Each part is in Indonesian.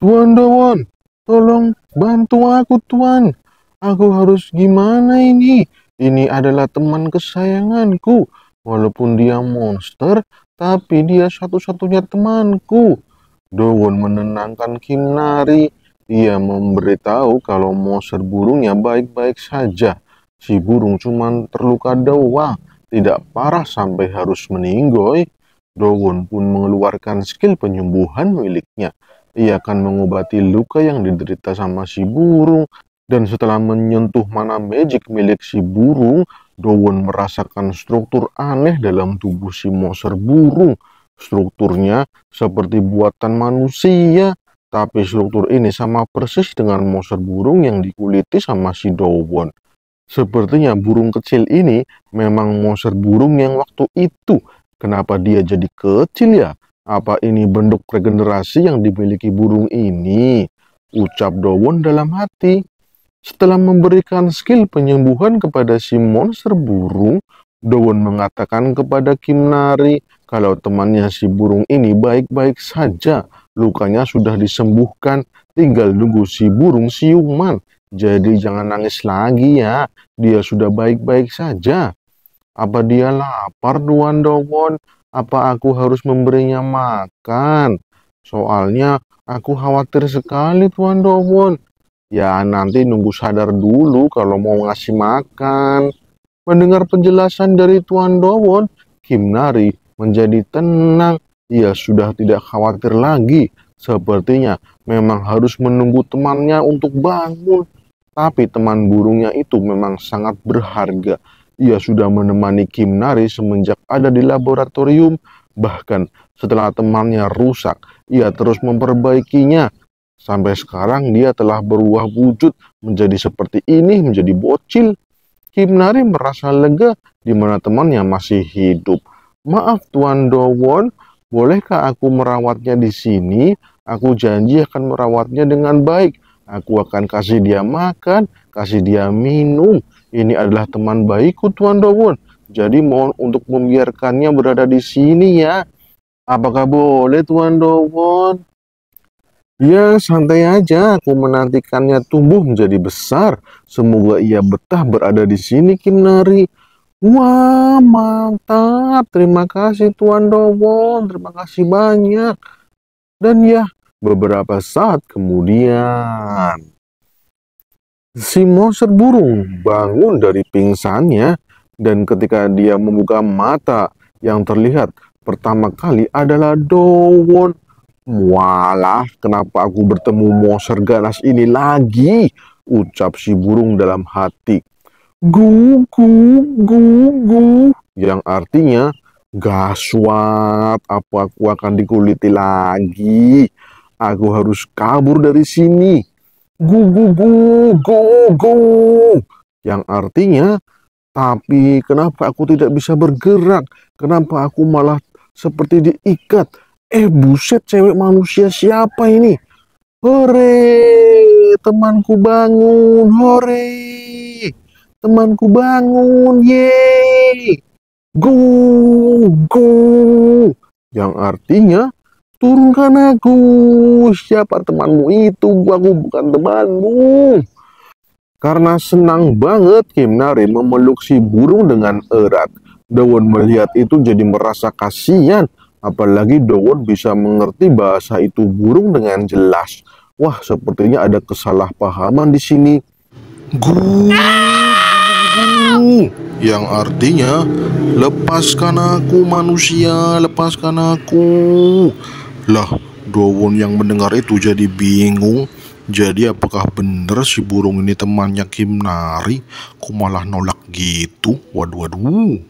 Tuan Dawon, tolong bantu aku Tuan. Aku harus gimana ini? Ini adalah teman kesayanganku. Walaupun dia monster, tapi dia satu-satunya temanku. Dawon menenangkan Kimnari. Ia memberitahu kalau monster burungnya baik-baik saja. Si burung cuma terluka doang, tidak parah sampai harus meninggoy. Dawon pun mengeluarkan skill penyembuhan miliknya. Ia akan mengobati luka yang diderita sama si burung. Dan setelah menyentuh mana magic milik si burung, Dawon merasakan struktur aneh dalam tubuh si monster burung. Strukturnya seperti buatan manusia, tapi struktur ini sama persis dengan monster burung yang dikuliti sama si Dawon. Sepertinya burung kecil ini memang monster burung yang waktu itu. Kenapa dia jadi kecil ya? Apa ini bentuk regenerasi yang dimiliki burung ini? Ucap Dawon dalam hati. Setelah memberikan skill penyembuhan kepada si monster burung, Dawon mengatakan kepada Kimnari kalau temannya si burung ini baik-baik saja. Lukanya sudah disembuhkan, tinggal nunggu si burung siuman. Jadi jangan nangis lagi ya, dia sudah baik-baik saja. Apa dia lapar, Tuan Dawon? Apa aku harus memberinya makan? Soalnya aku khawatir sekali, Tuan Dawon. Ya nanti nunggu sadar dulu kalau mau ngasih makan. Mendengar penjelasan dari Tuan Dawon, Kimnari menjadi tenang. Ia sudah tidak khawatir lagi. Sepertinya memang harus menunggu temannya untuk bangun. Tapi teman burungnya itu memang sangat berharga. Ia sudah menemani Kimnari semenjak ada di laboratorium. Bahkan setelah temannya rusak, ia terus memperbaikinya. Sampai sekarang dia telah berubah wujud menjadi seperti ini, menjadi bocil. Kimnari merasa lega di mana temannya masih hidup. Maaf Tuan Dawon, bolehkah aku merawatnya di sini? Aku janji akan merawatnya dengan baik. Aku akan kasih dia makan, kasih dia minum. Ini adalah teman baikku Tuan Dawon. Jadi mohon untuk membiarkannya berada di sini ya. Apakah boleh Tuan Dawon? Ya, santai aja. Aku menantikannya tumbuh menjadi besar. Semoga ia betah berada di sini, Kimnari. Wah, mantap. Terima kasih, Tuan Dawon. Terima kasih banyak. Dan ya, beberapa saat kemudian, si monster burung bangun dari pingsannya. Dan ketika dia membuka mata, yang terlihat pertama kali adalah Dawon. Walah, kenapa aku bertemu monster ganas ini lagi? Ucap si burung dalam hati. Gu, gu, gu, gu. Yang artinya, gaswat, apa aku akan dikuliti lagi? Aku harus kabur dari sini. Gu, gu, gu, gu, gu. Yang artinya, tapi kenapa aku tidak bisa bergerak? Kenapa aku malah seperti diikat? Buset, cewek manusia siapa ini? Hore, temanku bangun, hore. Temanku bangun, yeay. Go, go. Yang artinya, turunkan aku. Siapa temanmu itu? Aku bukan temanmu. Karena senang banget, Kimnari memeluk si burung dengan erat. Dawon melihat itu jadi merasa kasihan. Apalagi Dawon bisa mengerti bahasa itu burung dengan jelas. Wah, sepertinya ada kesalahpahaman di sini. Gu, yang artinya, lepaskan aku manusia, lepaskan aku. Lah, Dawon yang mendengar itu jadi bingung. Jadi apakah benar si burung ini temannya Kimnari? Kok malah nolak gitu? Waduh, waduh.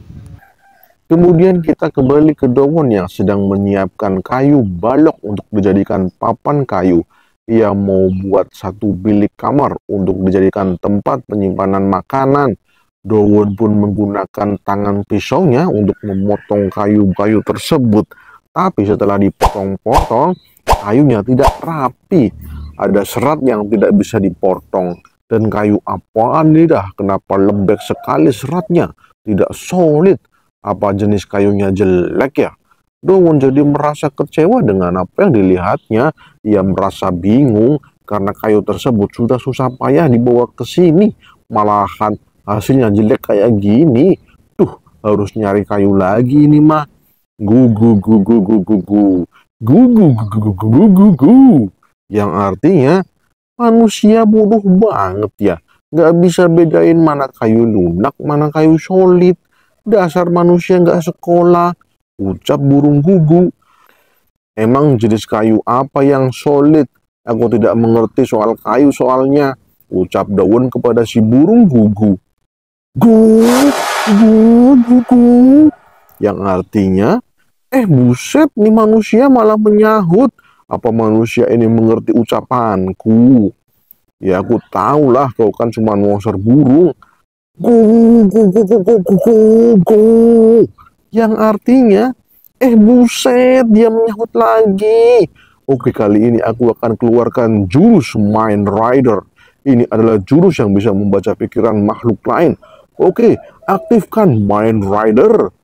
Kemudian kita kembali ke Dawon yang sedang menyiapkan kayu balok untuk dijadikan papan kayu. Ia mau buat satu bilik kamar untuk dijadikan tempat penyimpanan makanan. Dawon pun menggunakan tangan pisaunya untuk memotong kayu-kayu tersebut. Tapi setelah dipotong-potong, kayunya tidak rapi. Ada serat yang tidak bisa dipotong. Dan kayu apaan ini dah? Kenapa lembek sekali seratnya? Tidak solid. Apa jenis kayunya jelek ya? Dowon jadi merasa kecewa dengan apa yang dilihatnya. Ia merasa bingung karena kayu tersebut sudah susah payah dibawa ke sini. Malahan hasilnya jelek kayak gini. Tuh, harus nyari kayu lagi nih mah. Gugu gugu gugu gugu. Gugu gugu gugu gugu gugu. Yang artinya manusia bodoh banget ya. Gak bisa bedain mana kayu lunak, mana kayu solid. Dasar manusia gak sekolah. Ucap burung gugu. Emang jenis kayu apa yang solid? Aku tidak mengerti soal kayu soalnya. Ucap daun kepada si burung gugu. Gugu. Yang artinya, buset nih manusia malah menyahut. Apa manusia ini mengerti ucapanku? Ya aku tahulah kau kan cuma monster burung. Gugu. Yang artinya, buset, dia menyahut lagi. Oke, kali ini aku akan keluarkan jurus Mind Rider. Ini adalah jurus yang bisa membaca pikiran makhluk lain. Oke, aktifkan Mind Rider.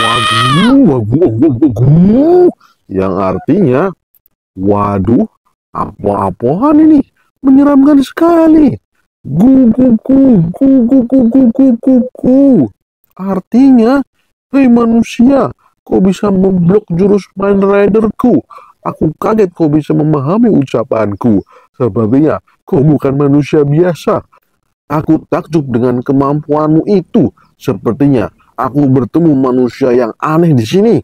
Waduh. Yang artinya, waduh, apa-apaan ini? Menyeramkan sekali. Gugu. Artinya, hei manusia, kau bisa memblok jurus Mind Rider-ku. Aku kaget kau bisa memahami ucapanku. Sepertinya kau bukan manusia biasa. Aku takjub dengan kemampuanmu itu. Sepertinya aku bertemu manusia yang aneh di sini.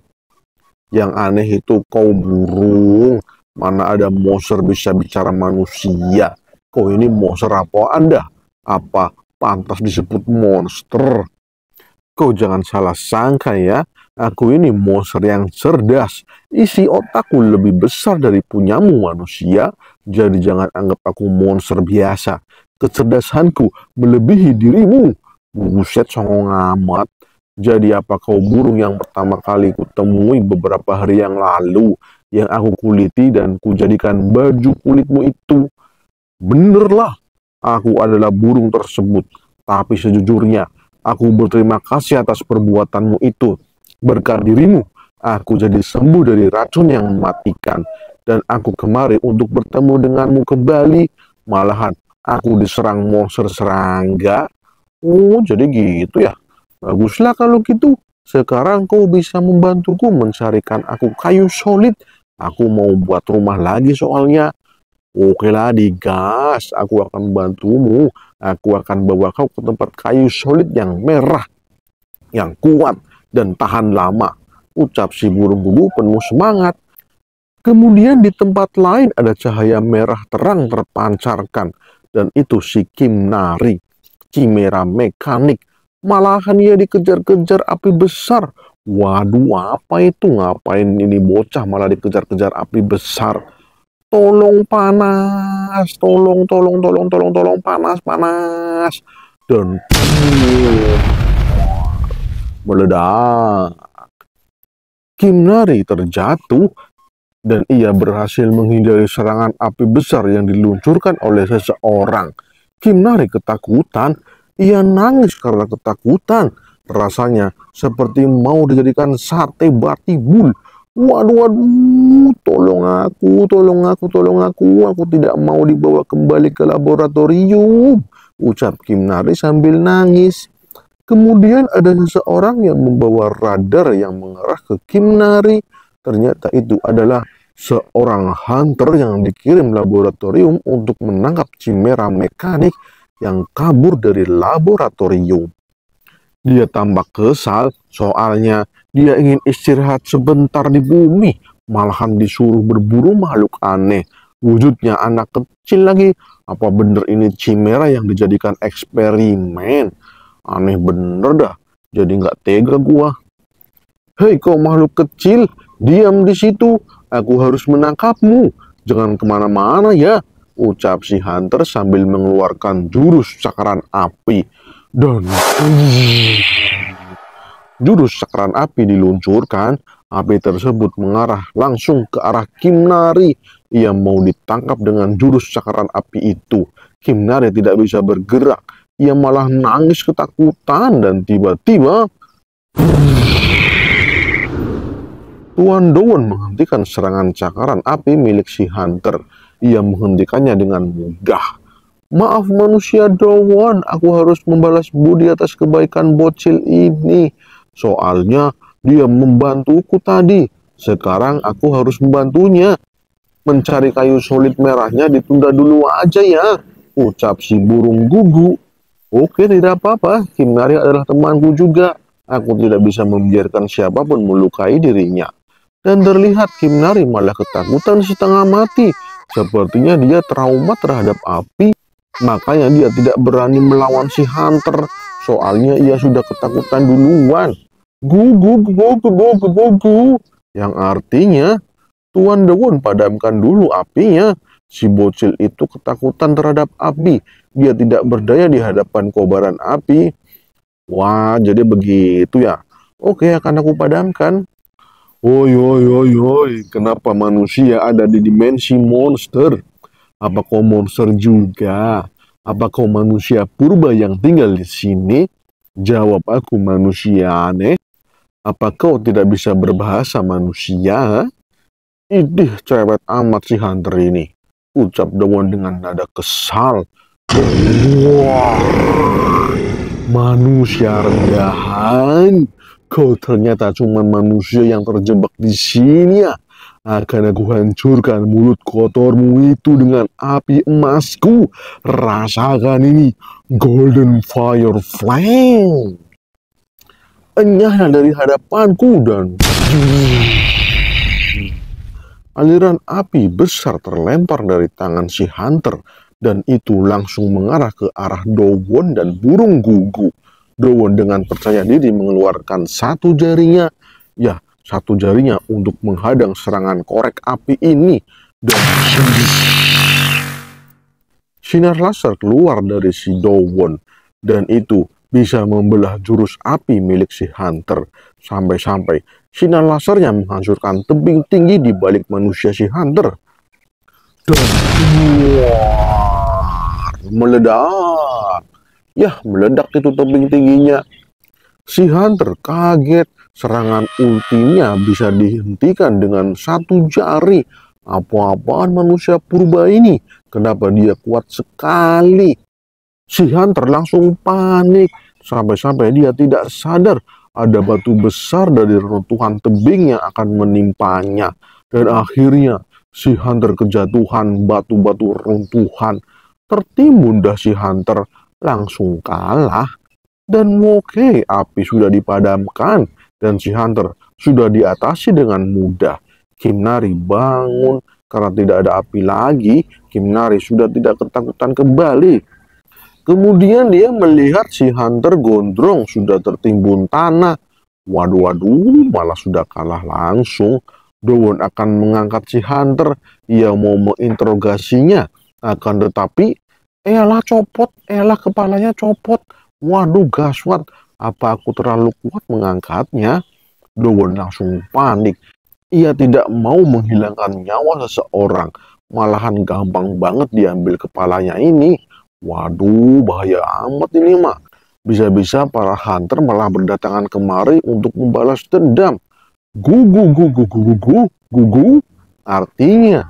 Yang aneh itu kau burung. Mana ada monster bisa bicara manusia. Kau ini monster apa Anda? Apa pantas disebut monster? Kau jangan salah sangka ya, aku ini monster yang cerdas. Isi otakku lebih besar dari punyamu manusia, jadi jangan anggap aku monster biasa. Kecerdasanku melebihi dirimu. Buset, songong amat. Jadi apa kau burung yang pertama kali kutemui beberapa hari yang lalu, yang aku kuliti dan kujadikan baju kulitmu itu? Benerlah, aku adalah burung tersebut. Tapi sejujurnya, aku berterima kasih atas perbuatanmu itu. Berkat dirimu, aku jadi sembuh dari racun yang mematikan. Dan aku kemari untuk bertemu denganmu kembali. Malahan, aku diserang monster serangga. Oh, jadi gitu ya. Baguslah kalau gitu. Sekarang kau bisa membantuku mencarikan aku kayu solid. Aku mau buat rumah lagi soalnya. Oke lah, digas. Aku akan membantumu. Aku akan bawa kau ke tempat kayu solid yang merah, yang kuat, dan tahan lama. Ucap si burung gugu penuh semangat. Kemudian di tempat lain ada cahaya merah terang terpancarkan. Dan itu si Kimnari, Chimera mekanik. Malahan ia dikejar-kejar api besar. Waduh, apa itu? Ngapain ini bocah malah dikejar-kejar api besar? Tolong panas, tolong panas. Dan meledak. Kimnari terjatuh dan ia berhasil menghindari serangan api besar yang diluncurkan oleh seseorang. Kimnari ketakutan, ia nangis karena ketakutan. Rasanya seperti mau dijadikan sate batibul. Waduh, tolong aku tidak mau dibawa kembali ke laboratorium, ucap Kimnari sambil nangis. Kemudian ada seseorang yang membawa radar yang mengarah ke Kimnari. Ternyata itu adalah seorang hunter yang dikirim laboratorium untuk menangkap Chimera mekanik yang kabur dari laboratorium. Dia tampak kesal, soalnya dia ingin istirahat sebentar di bumi, malahan disuruh berburu makhluk aneh. Wujudnya anak kecil lagi. Apa bener ini Chimera yang dijadikan eksperimen? Aneh bener dah, jadi nggak tega gua. Hei kau makhluk kecil, diam di situ. Aku harus menangkapmu. Jangan kemana-mana ya, ucap si hunter sambil mengeluarkan jurus cakaran api. Dan jurus cakaran api diluncurkan. Api tersebut mengarah langsung ke arah Kimnari. Ia mau ditangkap dengan jurus cakaran api itu. Kimnari tidak bisa bergerak. Ia malah nangis ketakutan dan tiba-tiba Tuan Dowon menghentikan serangan cakaran api milik si Hunter. Ia menghentikannya dengan mudah. Maaf manusia Dowon, aku harus membalas budi atas kebaikan bocil ini. Soalnya dia membantuku tadi. Sekarang aku harus membantunya. Mencari kayu solid merahnya ditunda dulu aja ya, ucap si burung gugu. Oke, tidak apa-apa, Kimnari adalah temanku juga. Aku tidak bisa membiarkan siapapun melukai dirinya. Dan terlihat Kimnari malah ketakutan setengah mati. Sepertinya dia trauma terhadap api. Makanya dia tidak berani melawan si Hunter. Soalnya ia sudah ketakutan duluan. Gugu, gugu, gugu, gugu, gugu. Yang artinya, Tuan Dowon padamkan dulu apinya. Si bocil itu ketakutan terhadap api. Dia tidak berdaya di hadapan kobaran api. Wah, jadi begitu ya. Oke, akan aku padamkan. Oi, oi, oi, oi. Kenapa manusia ada di dimensi monster? Apa kau monster juga? Apa kau manusia purba yang tinggal di sini? Jawab aku manusia aneh. Apa kau tidak bisa berbahasa manusia? Idih, cewek amat si Hunter ini, ucap Dowon dengan nada kesal. Wah, manusia rendahan. Kau ternyata cuma manusia yang terjebak di sini ya. Akan aku hancurkan mulut kotormu itu dengan api emasku. Rasakan ini, Golden Fire Flame. Enyahnya dari hadapanku dan aliran api besar terlempar dari tangan si Hunter dan itu langsung mengarah ke arah Dowon dan burung gugu. Dowon dengan percaya diri mengeluarkan satu jarinya, satu jarinya untuk menghadang serangan korek api ini. Dan sinar laser keluar dari si Dowon dan itu bisa membelah jurus api milik si Hunter. Sampai-sampai sinar lasernya menghancurkan tebing tinggi di balik manusia si Hunter. Dan meledak. Meledak itu tebing tingginya. Si Hunter kaget. Serangan ultinya bisa dihentikan dengan satu jari. Apa-apaan manusia purba ini? Kenapa dia kuat sekali? Si Hunter langsung panik. Sampai-sampai dia tidak sadar ada batu besar dari reruntuhan tebing yang akan menimpanya. Dan akhirnya si Hunter kejatuhan batu-batu runtuhan. Tertimbun dah si Hunter, langsung kalah. Dan oke, api sudah dipadamkan dan si Hunter sudah diatasi dengan mudah. Kimnari bangun karena tidak ada api lagi. Kimnari sudah tidak ketakutan kembali. Kemudian dia melihat si Hunter gondrong sudah tertimbun tanah. Waduh, malah sudah kalah langsung. Dowon akan mengangkat si Hunter. Ia mau menginterogasinya. Akan tetapi, kepalanya copot. Waduh, gaswat. Apa aku terlalu kuat mengangkatnya? Dowon langsung panik. Ia tidak mau menghilangkan nyawa seseorang. Malahan gampang banget diambil kepalanya ini. Waduh, bahaya amat ini mah. Bisa-bisa para hunter malah berdatangan kemari untuk membalas dendam. Gugu. Artinya,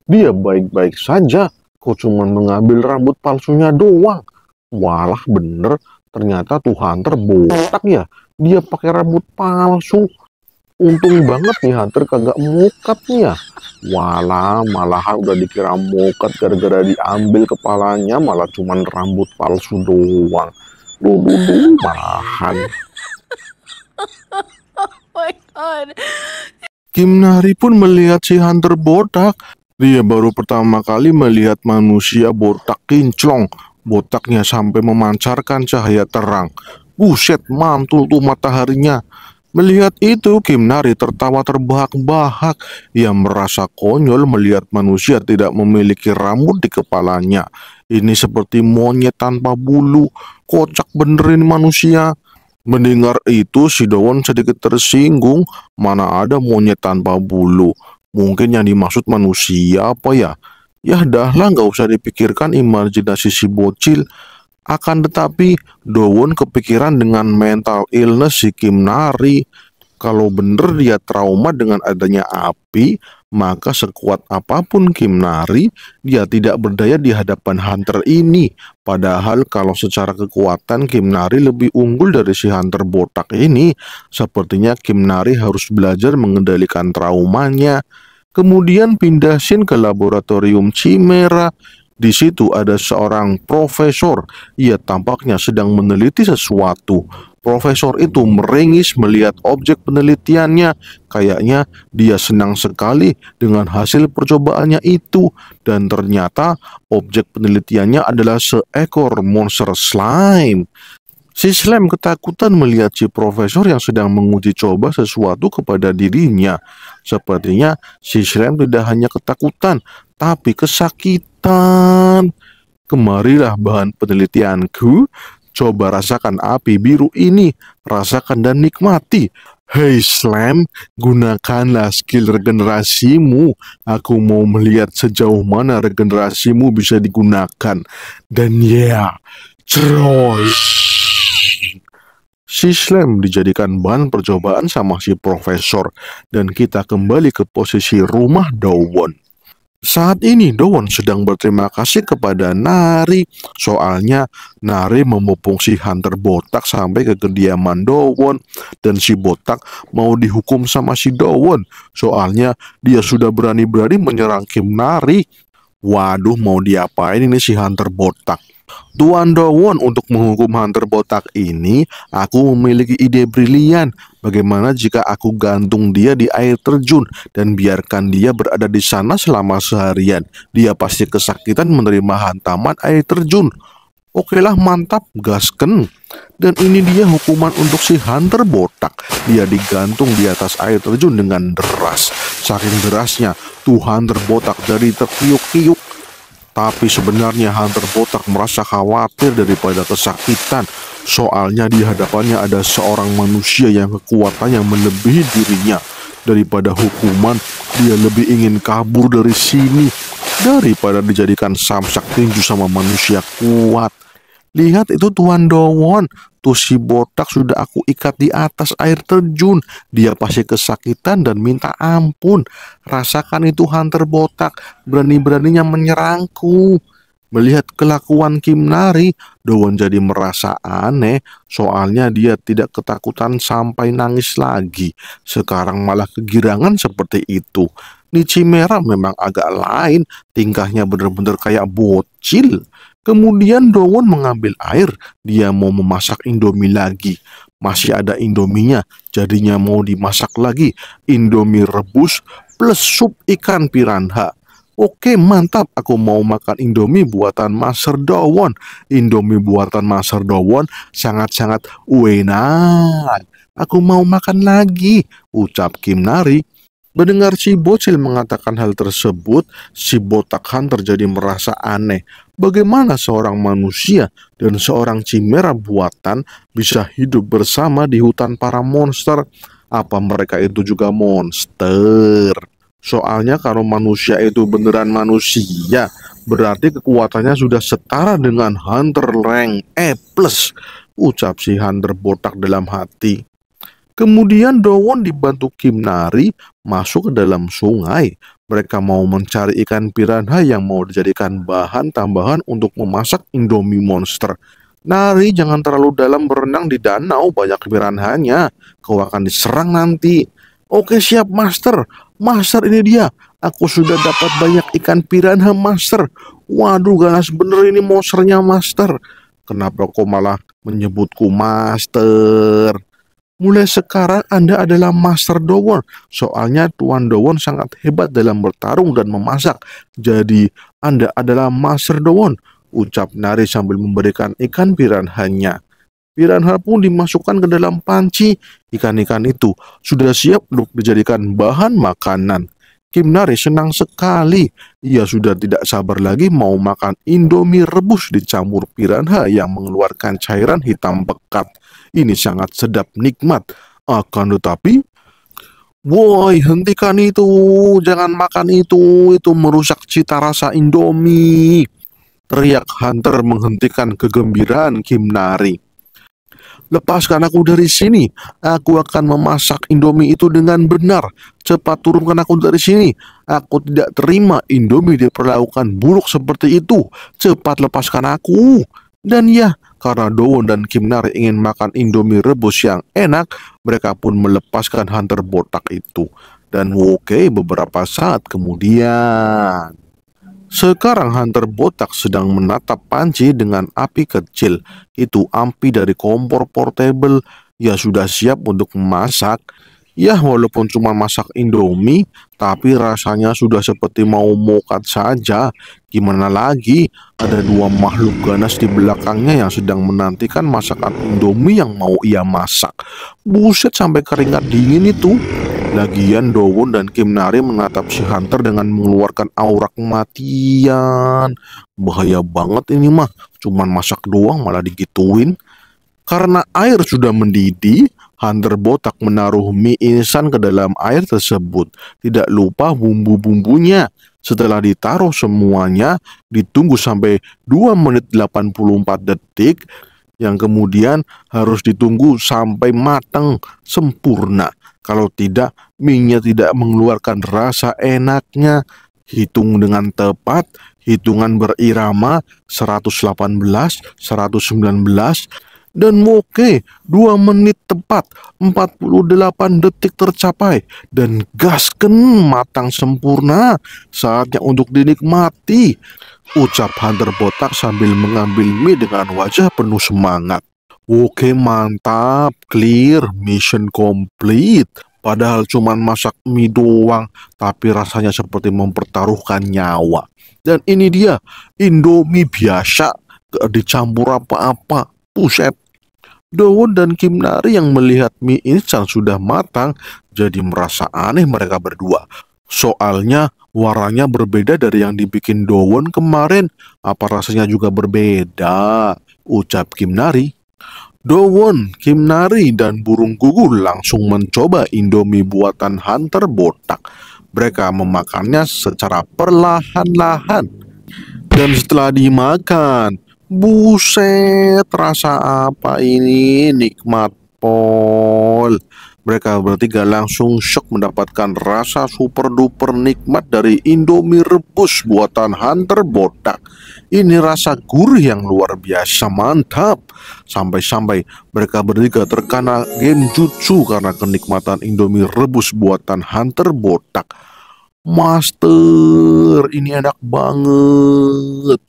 dia baik-baik saja. Kok cuma mengambil rambut palsunya doang. Walah bener, ternyata tuh hunter botak ya. Dia pakai rambut palsu. Untung banget nih Hunter kagak mokat nih ya. Walah, malahan udah dikira mokat gara-gara diambil kepalanya, malah cuman rambut palsu doang. Malahan. Oh my god. Kimnari pun melihat si Hunter botak. Dia baru pertama kali melihat manusia botak kinclong. Botaknya sampai memancarkan cahaya terang. Buset, mantul tuh mataharinya. Melihat itu, Kimnari tertawa terbahak-bahak. Ia merasa konyol melihat manusia tidak memiliki rambut di kepalanya. Ini seperti monyet tanpa bulu. Kocak benerin manusia. Mendengar itu, si Dowon sedikit tersinggung. Mana ada monyet tanpa bulu? Mungkin yang dimaksud manusia apa ya? Ya dahlah, nggak usah dipikirkan imajinasi si bocil. Akan tetapi, Dowon kepikiran dengan mental illness si Kimnari. Kalau bener dia trauma dengan adanya api, maka sekuat apapun Kim Nari, dia tidak berdaya di hadapan hunter ini. Padahal kalau secara kekuatan Kim Nari lebih unggul dari si hunter botak ini. Sepertinya Kim Nari harus belajar mengendalikan traumanya. Kemudian pindah scene ke laboratorium Chimera. Di situ ada seorang profesor. Ia tampaknya sedang meneliti sesuatu. Profesor itu meringis melihat objek penelitiannya. Kayaknya dia senang sekali dengan hasil percobaannya itu. Dan ternyata objek penelitiannya adalah seekor monster slime. Si Slime ketakutan melihat si profesor yang sedang menguji coba sesuatu kepada dirinya. Sepertinya si Slime tidak hanya ketakutan, tapi kesakitan. Kemarilah bahan penelitianku. Coba rasakan api biru ini. Rasakan dan nikmati. Hei Slime, gunakanlah skill regenerasimu. Aku mau melihat sejauh mana regenerasimu bisa digunakan. Dan ya, Ceros. Si Slime dijadikan bahan percobaan sama si profesor. Dan kita kembali ke posisi rumah Dowon. Saat ini Dowon sedang berterima kasih kepada Nari. Soalnya Nari memupung si hunter botak sampai ke kediaman Dowon. Dan si botak mau dihukum sama si Dowon. Soalnya dia sudah berani-berani menyerang Kim Nari. Waduh, mau diapain ini si hunter botak? Tuan Dowon, untuk menghukum hunter botak ini, aku memiliki ide brilian. Bagaimana jika aku gantung dia di air terjun dan biarkan dia berada di sana selama seharian? Dia pasti kesakitan menerima hantaman air terjun. Okelah, mantap, gasken. Dan ini dia hukuman untuk si hunter botak. Dia digantung di atas air terjun dengan deras. Saking derasnya, tuh hunter botak dari terkiuk-kiuk. Tapi sebenarnya hunter botak merasa khawatir daripada kesakitan. Soalnya di hadapannya ada seorang manusia yang kekuatannya melebihi dirinya. Daripada hukuman, dia lebih ingin kabur dari sini daripada dijadikan samsak tinju sama manusia kuat. Lihat itu Tuan Dowon, tuh si botak sudah aku ikat di atas air terjun. Dia pasti kesakitan dan minta ampun. Rasakan itu hunter botak, berani-beraninya menyerangku. Melihat kelakuan Kim Nari, Dowon jadi merasa aneh. Soalnya dia tidak ketakutan sampai nangis lagi. Sekarang malah kegirangan seperti itu. Chimera memang agak lain, tingkahnya bener-bener kayak bocil. Kemudian Dowon mengambil air, dia mau memasak Indomie lagi. Masih ada Indominya, jadinya mau dimasak lagi. Indomie rebus plus sup ikan piranha. Oke, mantap, aku mau makan Indomie buatan Master Dowon. Indomie buatan Master Dowon sangat-sangat enak. Aku mau makan lagi, ucap Kim Nari. Mendengar si bocil mengatakan hal tersebut, si botak hunter jadi merasa aneh. Bagaimana seorang manusia dan seorang chimera buatan bisa hidup bersama di hutan para monster? Apa mereka itu juga monster? Soalnya kalau manusia itu beneran manusia, berarti kekuatannya sudah setara dengan hunter rank E+, ucap si hunter botak dalam hati. Kemudian Dowon dibantu Kim Nari masuk ke dalam sungai. Mereka mau mencari ikan piranha yang mau dijadikan bahan tambahan untuk memasak Indomie monster. Nari, jangan terlalu dalam berenang di danau, banyak piranhanya. Kau akan diserang nanti. Oke, siap Master. Master, ini dia. Aku sudah dapat banyak ikan piranha Master. Waduh, ganas bener ini monsternya Master. Kenapa kau malah menyebutku Master? Mulai sekarang Anda adalah Master Dowon. Soalnya Tuan Dowon sangat hebat dalam bertarung dan memasak. Jadi Anda adalah Master Dowon, ucap Nari sambil memberikan ikan piranhanya. Piranha pun dimasukkan ke dalam panci. Ikan-ikan itu sudah siap untuk dijadikan bahan makanan. Kim Nari senang sekali. Ia sudah tidak sabar lagi mau makan Indomie rebus dicampur piranha yang mengeluarkan cairan hitam pekat. Ini sangat sedap nikmat. Akan tetapi, woi, hentikan itu. Jangan makan itu. Itu merusak cita rasa Indomie. Teriak hunter menghentikan kegembiraan Kim Nari. Lepaskan aku dari sini. Aku akan memasak Indomie itu dengan benar. Cepat turunkan aku dari sini. Aku tidak terima Indomie diperlakukan buruk seperti itu. Cepat lepaskan aku. Dan ya, karena Dowon dan Kim Nari ingin makan Indomie rebus yang enak, mereka pun melepaskan hunter botak itu. Dan oke, beberapa saat kemudian, sekarang hunter botak sedang menatap panci dengan api kecil. Itu api dari kompor portable. Ya sudah siap untuk memasak. Ya walaupun cuma masak Indomie, tapi rasanya sudah seperti mau mokat saja. Gimana lagi, ada dua makhluk ganas di belakangnya yang sedang menantikan masakan Indomie yang mau ia masak. Buset sampai keringat dingin itu. Lagian Dowon dan Kim Nari menatap si Hunter dengan mengeluarkan aura kematian. Bahaya banget ini mah, cuman masak doang malah digituin. Karena air sudah mendidih, Hunter botak menaruh mie instan ke dalam air tersebut. Tidak lupa bumbu-bumbunya. Setelah ditaruh semuanya, ditunggu sampai 2 menit 84 detik, yang kemudian harus ditunggu sampai matang sempurna. Kalau tidak, mie-nya tidak mengeluarkan rasa enaknya. Hitung dengan tepat, hitungan berirama 118, 119, dan oke, 2 menit tepat, 48 detik tercapai, dan gasken matang sempurna. Saatnya untuk dinikmati, ucap Hunter botak sambil mengambil mie dengan wajah penuh semangat. Oke, mantap, clear, mission complete. Padahal cuman masak mie doang, tapi rasanya seperti mempertaruhkan nyawa. Dan ini dia, Indomie biasa, gak dicampur apa-apa. Buset. Dowon dan Kim Nari yang melihat mie instan sudah matang, jadi merasa aneh mereka berdua. Soalnya warnanya berbeda dari yang dibikin Dowon kemarin. Apa rasanya juga berbeda? Ucap Kim Nari. Dowon, Kim Nari, dan burung gugur langsung mencoba Indomie buatan Hunter botak. Mereka memakannya secara perlahan-lahan. Dan setelah dimakan, buset, rasa apa ini? Nikmat pol. Mereka bertiga langsung shock mendapatkan rasa super duper nikmat dari Indomie rebus buatan Hunter botak. Ini rasa gurih yang luar biasa mantap. Sampai-sampai mereka bertiga terkena genjutsu karena kenikmatan Indomie rebus buatan Hunter botak. Master, ini enak banget.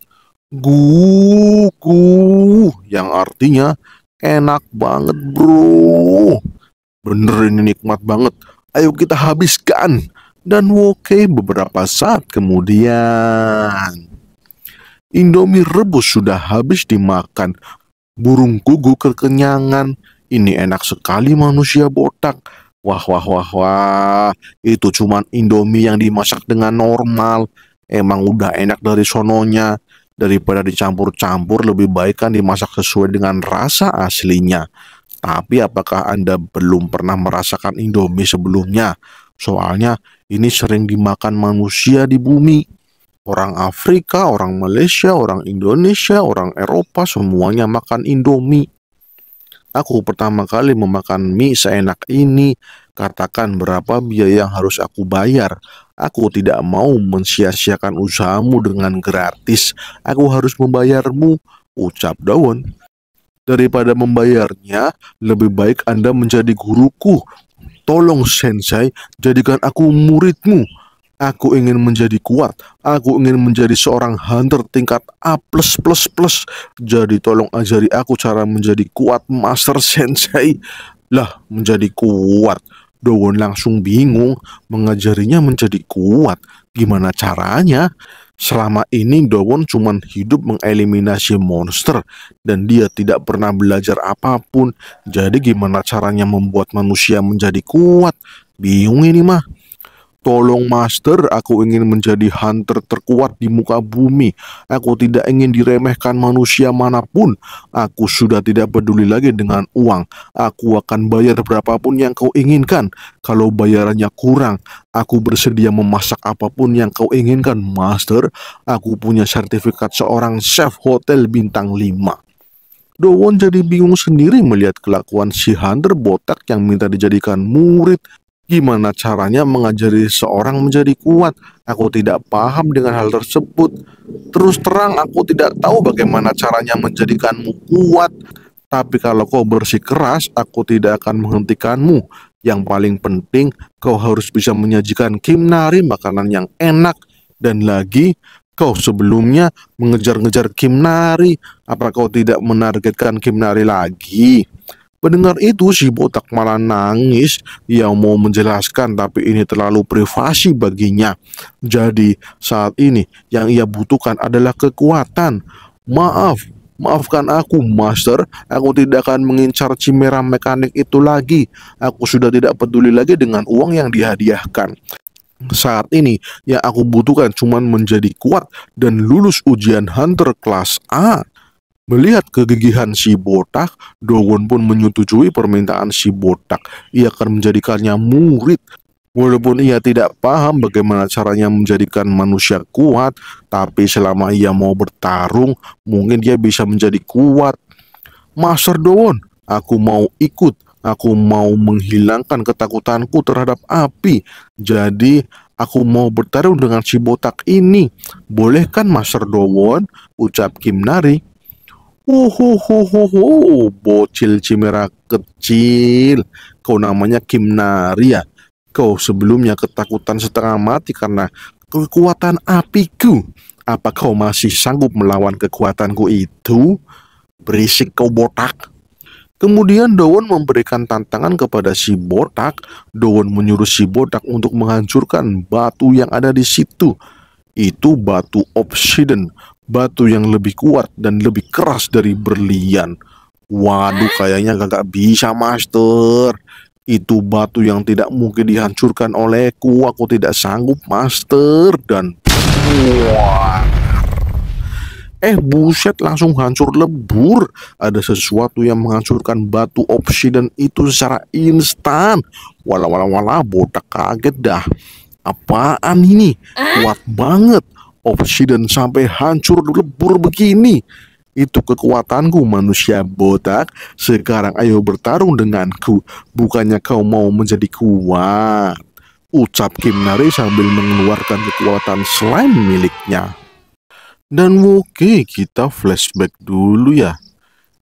Yang artinya enak banget bro. Bener ini nikmat banget. Ayo kita habiskan. Dan oke, beberapa saat kemudian, Indomie rebus sudah habis dimakan. Burung gugu kekenyangan. Ini enak sekali manusia botak. Wah, wah, wah, wah. Itu cuman Indomie yang dimasak dengan normal. Emang udah enak dari sononya. Daripada dicampur-campur, lebih baik kan dimasak sesuai dengan rasa aslinya. Tapi apakah Anda belum pernah merasakan Indomie sebelumnya? Soalnya ini sering dimakan manusia di bumi. Orang Afrika, orang Malaysia, orang Indonesia, orang Eropa, semuanya makan Indomie. Aku pertama kali memakan mie seenak ini. Katakan berapa biaya yang harus aku bayar. Aku tidak mau mensia-siakan usahamu dengan gratis. Aku harus membayarmu, ucap Dowon. Daripada membayarnya, lebih baik Anda menjadi guruku. Tolong Sensei, jadikan aku muridmu. Aku ingin menjadi kuat. Aku ingin menjadi seorang hunter tingkat A+++. Jadi tolong ajari aku cara menjadi kuat, Master Sensei. Lah, menjadi kuat. Dowon langsung bingung, mengajarinya menjadi kuat. Gimana caranya? Selama ini Dowon cuma hidup mengeliminasi monster dan dia tidak pernah belajar apapun. Jadi gimana caranya membuat manusia menjadi kuat? Bingung ini mah. Tolong Master, aku ingin menjadi hunter terkuat di muka bumi. Aku tidak ingin diremehkan manusia manapun. Aku sudah tidak peduli lagi dengan uang. Aku akan bayar berapapun yang kau inginkan. Kalau bayarannya kurang, aku bersedia memasak apapun yang kau inginkan, Master. Aku punya sertifikat seorang chef hotel bintang 5. Dowon jadi bingung sendiri melihat kelakuan si hunter botak yang minta dijadikan murid. Gimana caranya mengajari seorang menjadi kuat? Aku tidak paham dengan hal tersebut. Terus terang aku tidak tahu bagaimana caranya menjadikanmu kuat. Tapi kalau kau bersikeras, aku tidak akan menghentikanmu. Yang paling penting, kau harus bisa menyajikan Kimnari makanan yang enak. Dan lagi, kau sebelumnya mengejar-ngejar Kimnari. Apa kau tidak menargetkan Kimnari lagi? Mendengar itu si botak malah nangis. Ia mau menjelaskan tapi ini terlalu privasi baginya. Jadi saat ini yang ia butuhkan adalah kekuatan. Maafkan aku Master. Aku tidak akan mengincar Chimera mekanik itu lagi. Aku sudah tidak peduli lagi dengan uang yang dihadiahkan. Saat ini yang aku butuhkan cuma menjadi kuat dan lulus ujian Hunter kelas A. Melihat kegigihan si botak, Dowon pun menyetujui permintaan si botak. Ia akan menjadikannya murid. Walaupun ia tidak paham bagaimana caranya menjadikan manusia kuat, tapi selama ia mau bertarung, mungkin dia bisa menjadi kuat. Master Dowon, aku mau ikut. Aku mau menghilangkan ketakutanku terhadap api. Jadi, aku mau bertarung dengan si botak ini. Boleh kan Master Dowon? Ucap Kimnari. Bocil Chimera kecil. Kau namanya Kimnari ya? Kau sebelumnya ketakutan setengah mati karena kekuatan apiku. Apa kau masih sanggup melawan kekuatanku itu? Berisik kau botak. Kemudian Dowon memberikan tantangan kepada si botak. Dowon menyuruh si botak untuk menghancurkan batu yang ada di situ. Itu batu obsidian, batu yang lebih kuat dan lebih keras dari berlian. Waduh, kayaknya gak bisa, Master. Itu batu yang tidak mungkin dihancurkan olehku. Aku tidak sanggup, Master. Dan wah, buset, langsung hancur lebur. Ada sesuatu yang menghancurkan batu obsidian itu secara instan. Walah, botak kaget dah. Apaan ini? Kuat banget. Obsidian sampai hancur lebur begini. Itu kekuatanku manusia botak. Sekarang ayo bertarung denganku. Bukannya kau mau menjadi kuat? Ucap Kimnari sambil mengeluarkan kekuatan slime miliknya. Dan oke, kita flashback dulu ya.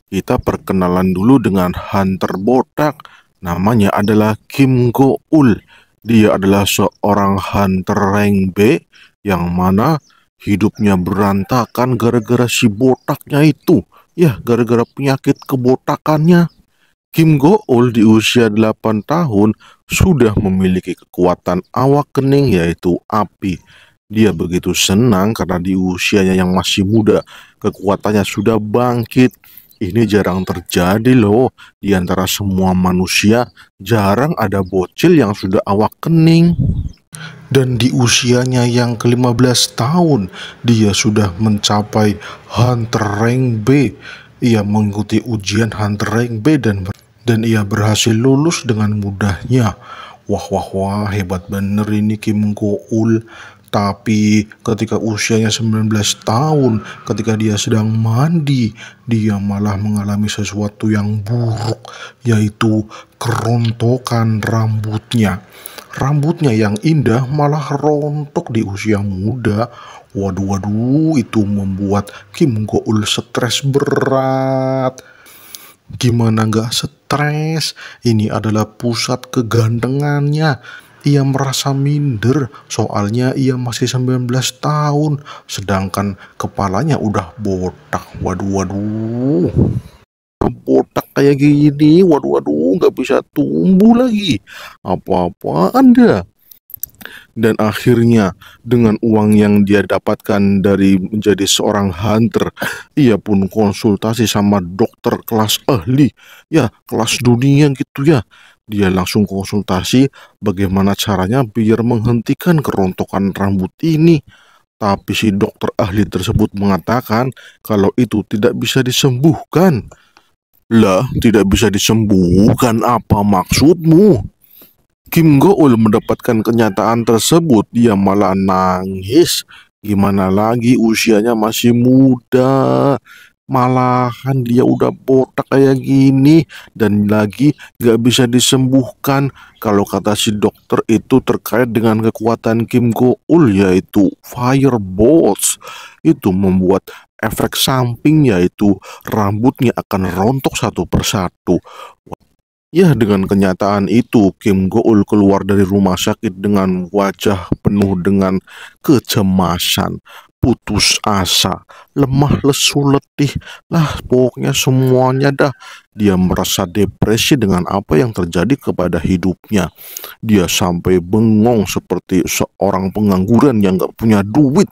Kita perkenalan dulu dengan hunter botak. Namanya adalah Kim Go-ul. Dia adalah seorang hunter rank B yang mana hidupnya berantakan gara-gara si botaknya itu. Ya, gara-gara penyakit kebotakannya. Kim Go-ul di usia 8 tahun sudah memiliki kekuatan awakening yaitu api. Dia begitu senang karena di usianya yang masih muda, kekuatannya sudah bangkit. Ini jarang terjadi loh. Di antara semua manusia, jarang ada bocil yang sudah awakening. Dan di usianya yang ke-15 tahun, dia sudah mencapai Hunter Rank B. Ia mengikuti ujian Hunter Rank B dan ia berhasil lulus dengan mudahnya. Wah, hebat bener ini Kim Go-ul. Tapi ketika usianya 19 tahun, ketika dia sedang mandi, dia malah mengalami sesuatu yang buruk, yaitu kerontokan rambutnya. Rambutnya yang indah malah rontok di usia muda. Waduh, itu membuat Kim Go-ul stres berat. Gimana gak stres? Ini adalah pusat kegantengannya. Ia merasa minder soalnya ia masih 19 tahun, sedangkan kepalanya udah botak. Waduh. Botak kayak gini, waduh, gak bisa tumbuh lagi. Apa-apaan dah. Dan akhirnya dengan uang yang dia dapatkan dari menjadi seorang hunter, ia pun konsultasi sama dokter kelas ahli, ya kelas dunia gitu ya. Dia langsung konsultasi bagaimana caranya biar menghentikan kerontokan rambut ini. Tapi si dokter ahli tersebut mengatakan kalau itu tidak bisa disembuhkan. Lah, tidak bisa disembuhkan, apa maksudmu? Kim Go-ul mendapatkan kenyataan tersebut, dia malah nangis. Gimana lagi, usianya masih muda. malahan dia udah botak kayak gini dan lagi gak bisa disembuhkan. Kalau kata si dokter itu terkait dengan kekuatan Kim Go-eul yaitu Firebolts. Itu membuat efek samping yaitu rambutnya akan rontok satu persatu. Ya, dengan kenyataan itu, Kim Go-eul keluar dari rumah sakit dengan wajah penuh dengan kecemasan, putus asa, lemah lesu letih, lah pokoknya semuanya dah. Dia merasa depresi dengan apa yang terjadi kepada hidupnya. Dia sampai bengong seperti seorang pengangguran yang gak punya duit.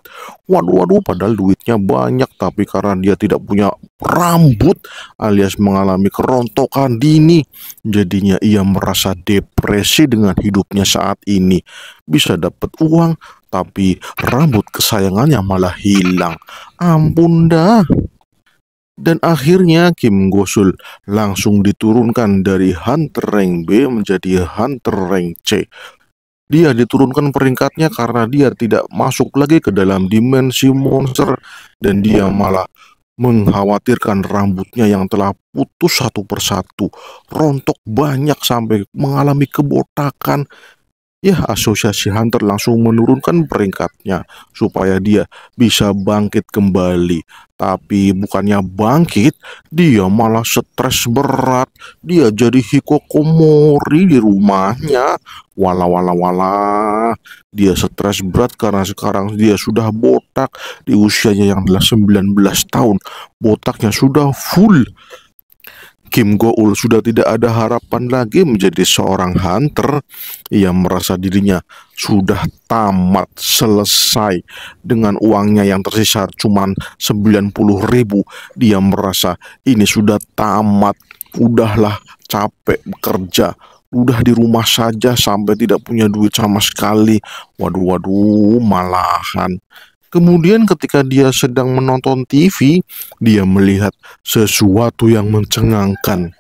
Waduh, padahal duitnya banyak, tapi karena dia tidak punya rambut alias mengalami kerontokan dini, jadinya ia merasa depresi dengan hidupnya saat ini. Bisa dapat uang, tapi rambut kesayangannya malah hilang. Ampun dah. Dan akhirnya Kim Go-eul langsung diturunkan dari Hunter Rank B menjadi Hunter Rank C. Dia diturunkan peringkatnya karena dia tidak masuk lagi ke dalam dimensi monster dan dia malah mengkhawatirkan rambutnya yang telah putus satu persatu, rontok banyak sampai mengalami kebotakan. Ya, asosiasi Hunter langsung menurunkan peringkatnya supaya dia bisa bangkit kembali. Tapi bukannya bangkit, dia malah stres berat. Dia jadi hikikomori di rumahnya. Wala. Dia stres berat karena sekarang dia sudah botak di usianya yang adalah 19 tahun. Botaknya sudah full. Kim Go-eul sudah tidak ada harapan lagi menjadi seorang hunter. Ia merasa dirinya sudah tamat, selesai dengan uangnya yang tersisa cuman 90.000. Dia merasa ini sudah tamat, udahlah capek bekerja, udah di rumah saja sampai tidak punya duit sama sekali. Waduh, malahan. Kemudian ketika dia sedang menonton TV, dia melihat sesuatu yang mencengangkan.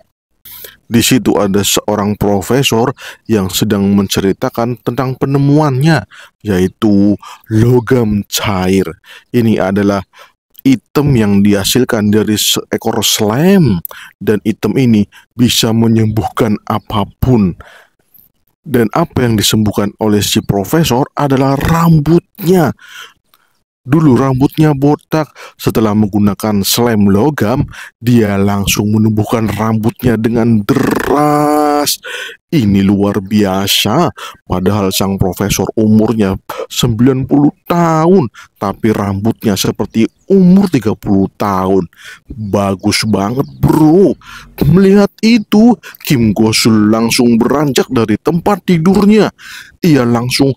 Di situ ada seorang profesor yang sedang menceritakan tentang penemuannya, yaitu logam cair. Ini adalah item yang dihasilkan dari seekor slime, dan item ini bisa menyembuhkan apapun. Dan apa yang disembuhkan oleh si profesor adalah rambutnya. Dulu rambutnya botak, setelah menggunakan slime logam, dia langsung menumbuhkan rambutnya dengan deras. Ini luar biasa, padahal sang profesor umurnya 90 tahun, tapi rambutnya seperti umur 30 tahun. Bagus banget bro. Melihat itu, Kim Go-eul langsung beranjak dari tempat tidurnya. Ia langsung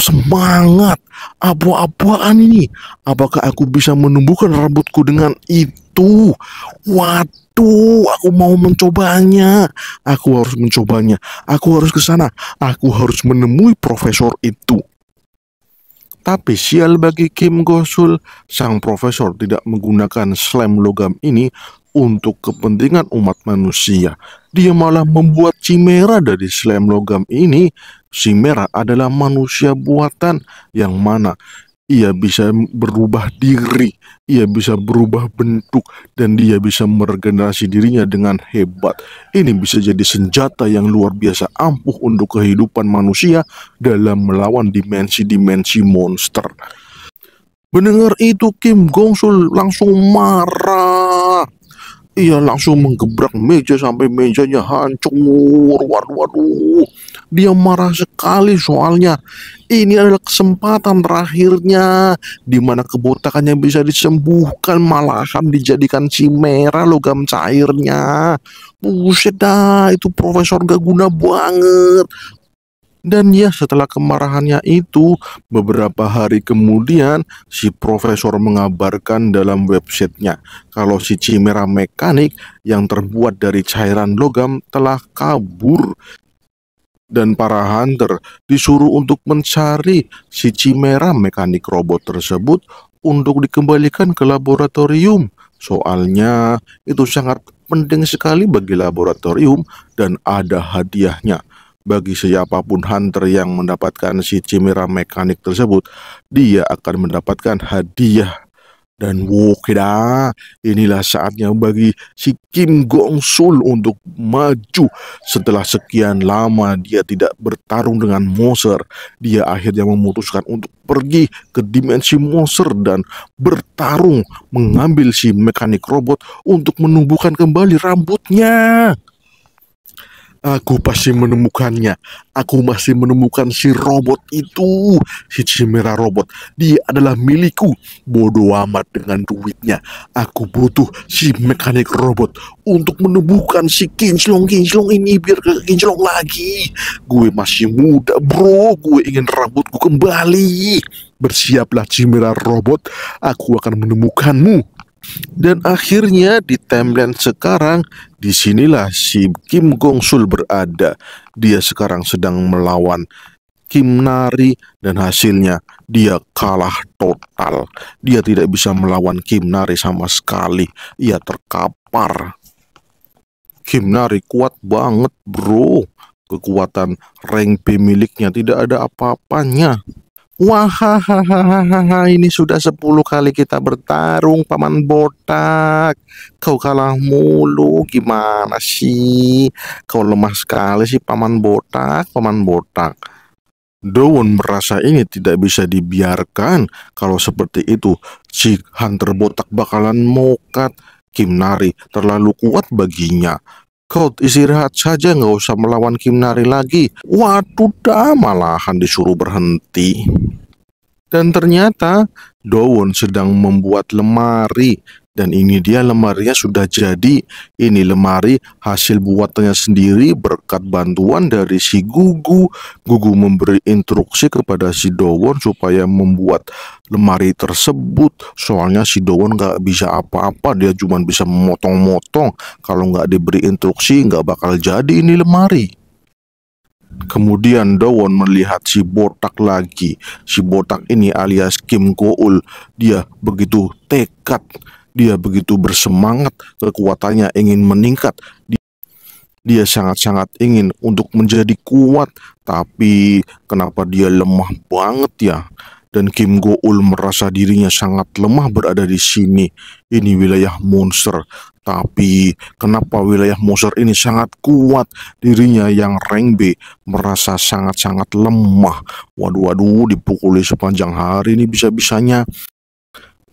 semangat. Apa-apaan ini? Apakah aku bisa menumbuhkan rambutku dengan itu? Waduh, aku mau mencobanya. Aku harus mencobanya. Aku harus ke sana. Aku harus menemui profesor itu. Tapi sial bagi Kim Go-eul, sang profesor tidak menggunakan slime logam ini untuk kepentingan umat manusia. Dia malah membuat Chimera dari slime logam ini. Chimera adalah manusia buatan yang mana ia bisa berubah diri, ia bisa berubah bentuk, dan dia bisa meregenerasi dirinya dengan hebat. Ini bisa jadi senjata yang luar biasa ampuh untuk kehidupan manusia dalam melawan dimensi-dimensi monster. Mendengar itu, Kim Go-eul langsung marah. Ia langsung menggebrak meja sampai mejanya hancur. Waduh. Dia marah sekali soalnya ini adalah kesempatan terakhirnya di mana kebotakannya bisa disembuhkan, malahan dijadikan Chimera logam cairnya. Buset dah, itu profesor gak guna banget. Dan ya, setelah kemarahannya itu, beberapa hari kemudian si profesor mengabarkan dalam websitenya kalau si Chimera mekanik yang terbuat dari cairan logam telah kabur. Dan para hunter disuruh untuk mencari si Chimera mekanik robot tersebut untuk dikembalikan ke laboratorium. Soalnya itu sangat penting sekali bagi laboratorium dan ada hadiahnya. Bagi siapapun hunter yang mendapatkan si Chimera mekanik tersebut, dia akan mendapatkan hadiah Dan wokeda, inilah saatnya bagi si Kim Gong Sul untuk maju. Setelah sekian lama dia tidak bertarung dengan Moser, dia akhirnya memutuskan untuk pergi ke dimensi Moser dan bertarung mengambil si mekanik robot untuk menumbuhkan kembali rambutnya. Aku pasti menemukannya. Aku masih menemukan si robot itu. Si Chimera robot. Dia adalah milikku. Bodoh amat dengan duitnya. Aku butuh si mekanik robot untuk menumbuhkan si kinclong-kinclong ini biar gak kinclong lagi. Gue masih muda bro. Gue ingin rambutku kembali. Bersiaplah Chimera robot. Aku akan menemukanmu. Dan akhirnya di timeline sekarang, disinilah si Kim Gong Sul berada. Dia sekarang sedang melawan Kim Nari dan hasilnya dia kalah total. Dia tidak bisa melawan Kim Nari sama sekali. Ia terkapar. Kim Nari kuat banget bro. Kekuatan rank B miliknya tidak ada apa-apanya. Wah, ini sudah 10 kali kita bertarung, Paman Botak. Kau kalah mulu, gimana sih? Kau lemah sekali sih, Paman Botak, Paman Botak. Dowon merasa ini tidak bisa dibiarkan. Kalau seperti itu, si Hunter Botak bakalan mokat. Kim Nari terlalu kuat baginya. Kau istirahat saja, nggak usah melawan Kim Nari lagi. Waduh dah, malahan disuruh berhenti. Dan ternyata Dowon sedang membuat lemari. Dan ini dia lemarinya sudah jadi. Ini lemari hasil buatannya sendiri berkat bantuan dari si Gugu. Gugu memberi instruksi kepada si Dowon supaya membuat lemari tersebut. Soalnya si Dowon nggak bisa apa-apa, dia cuma bisa memotong-motong. Kalau nggak diberi instruksi nggak bakal jadi ini lemari. Kemudian Dowon melihat si botak lagi. Si botak ini alias Kim Go-ul. Dia begitu tekad. Dia begitu bersemangat, kekuatannya ingin meningkat. Dia sangat-sangat ingin untuk menjadi kuat, tapi kenapa dia lemah banget ya? Dan Kim Go-ul merasa dirinya sangat lemah berada di sini. Ini wilayah monster, tapi kenapa wilayah monster ini sangat kuat? Dirinya yang rank B merasa sangat-sangat lemah. Waduh, dipukuli sepanjang hari ini bisa-bisanya.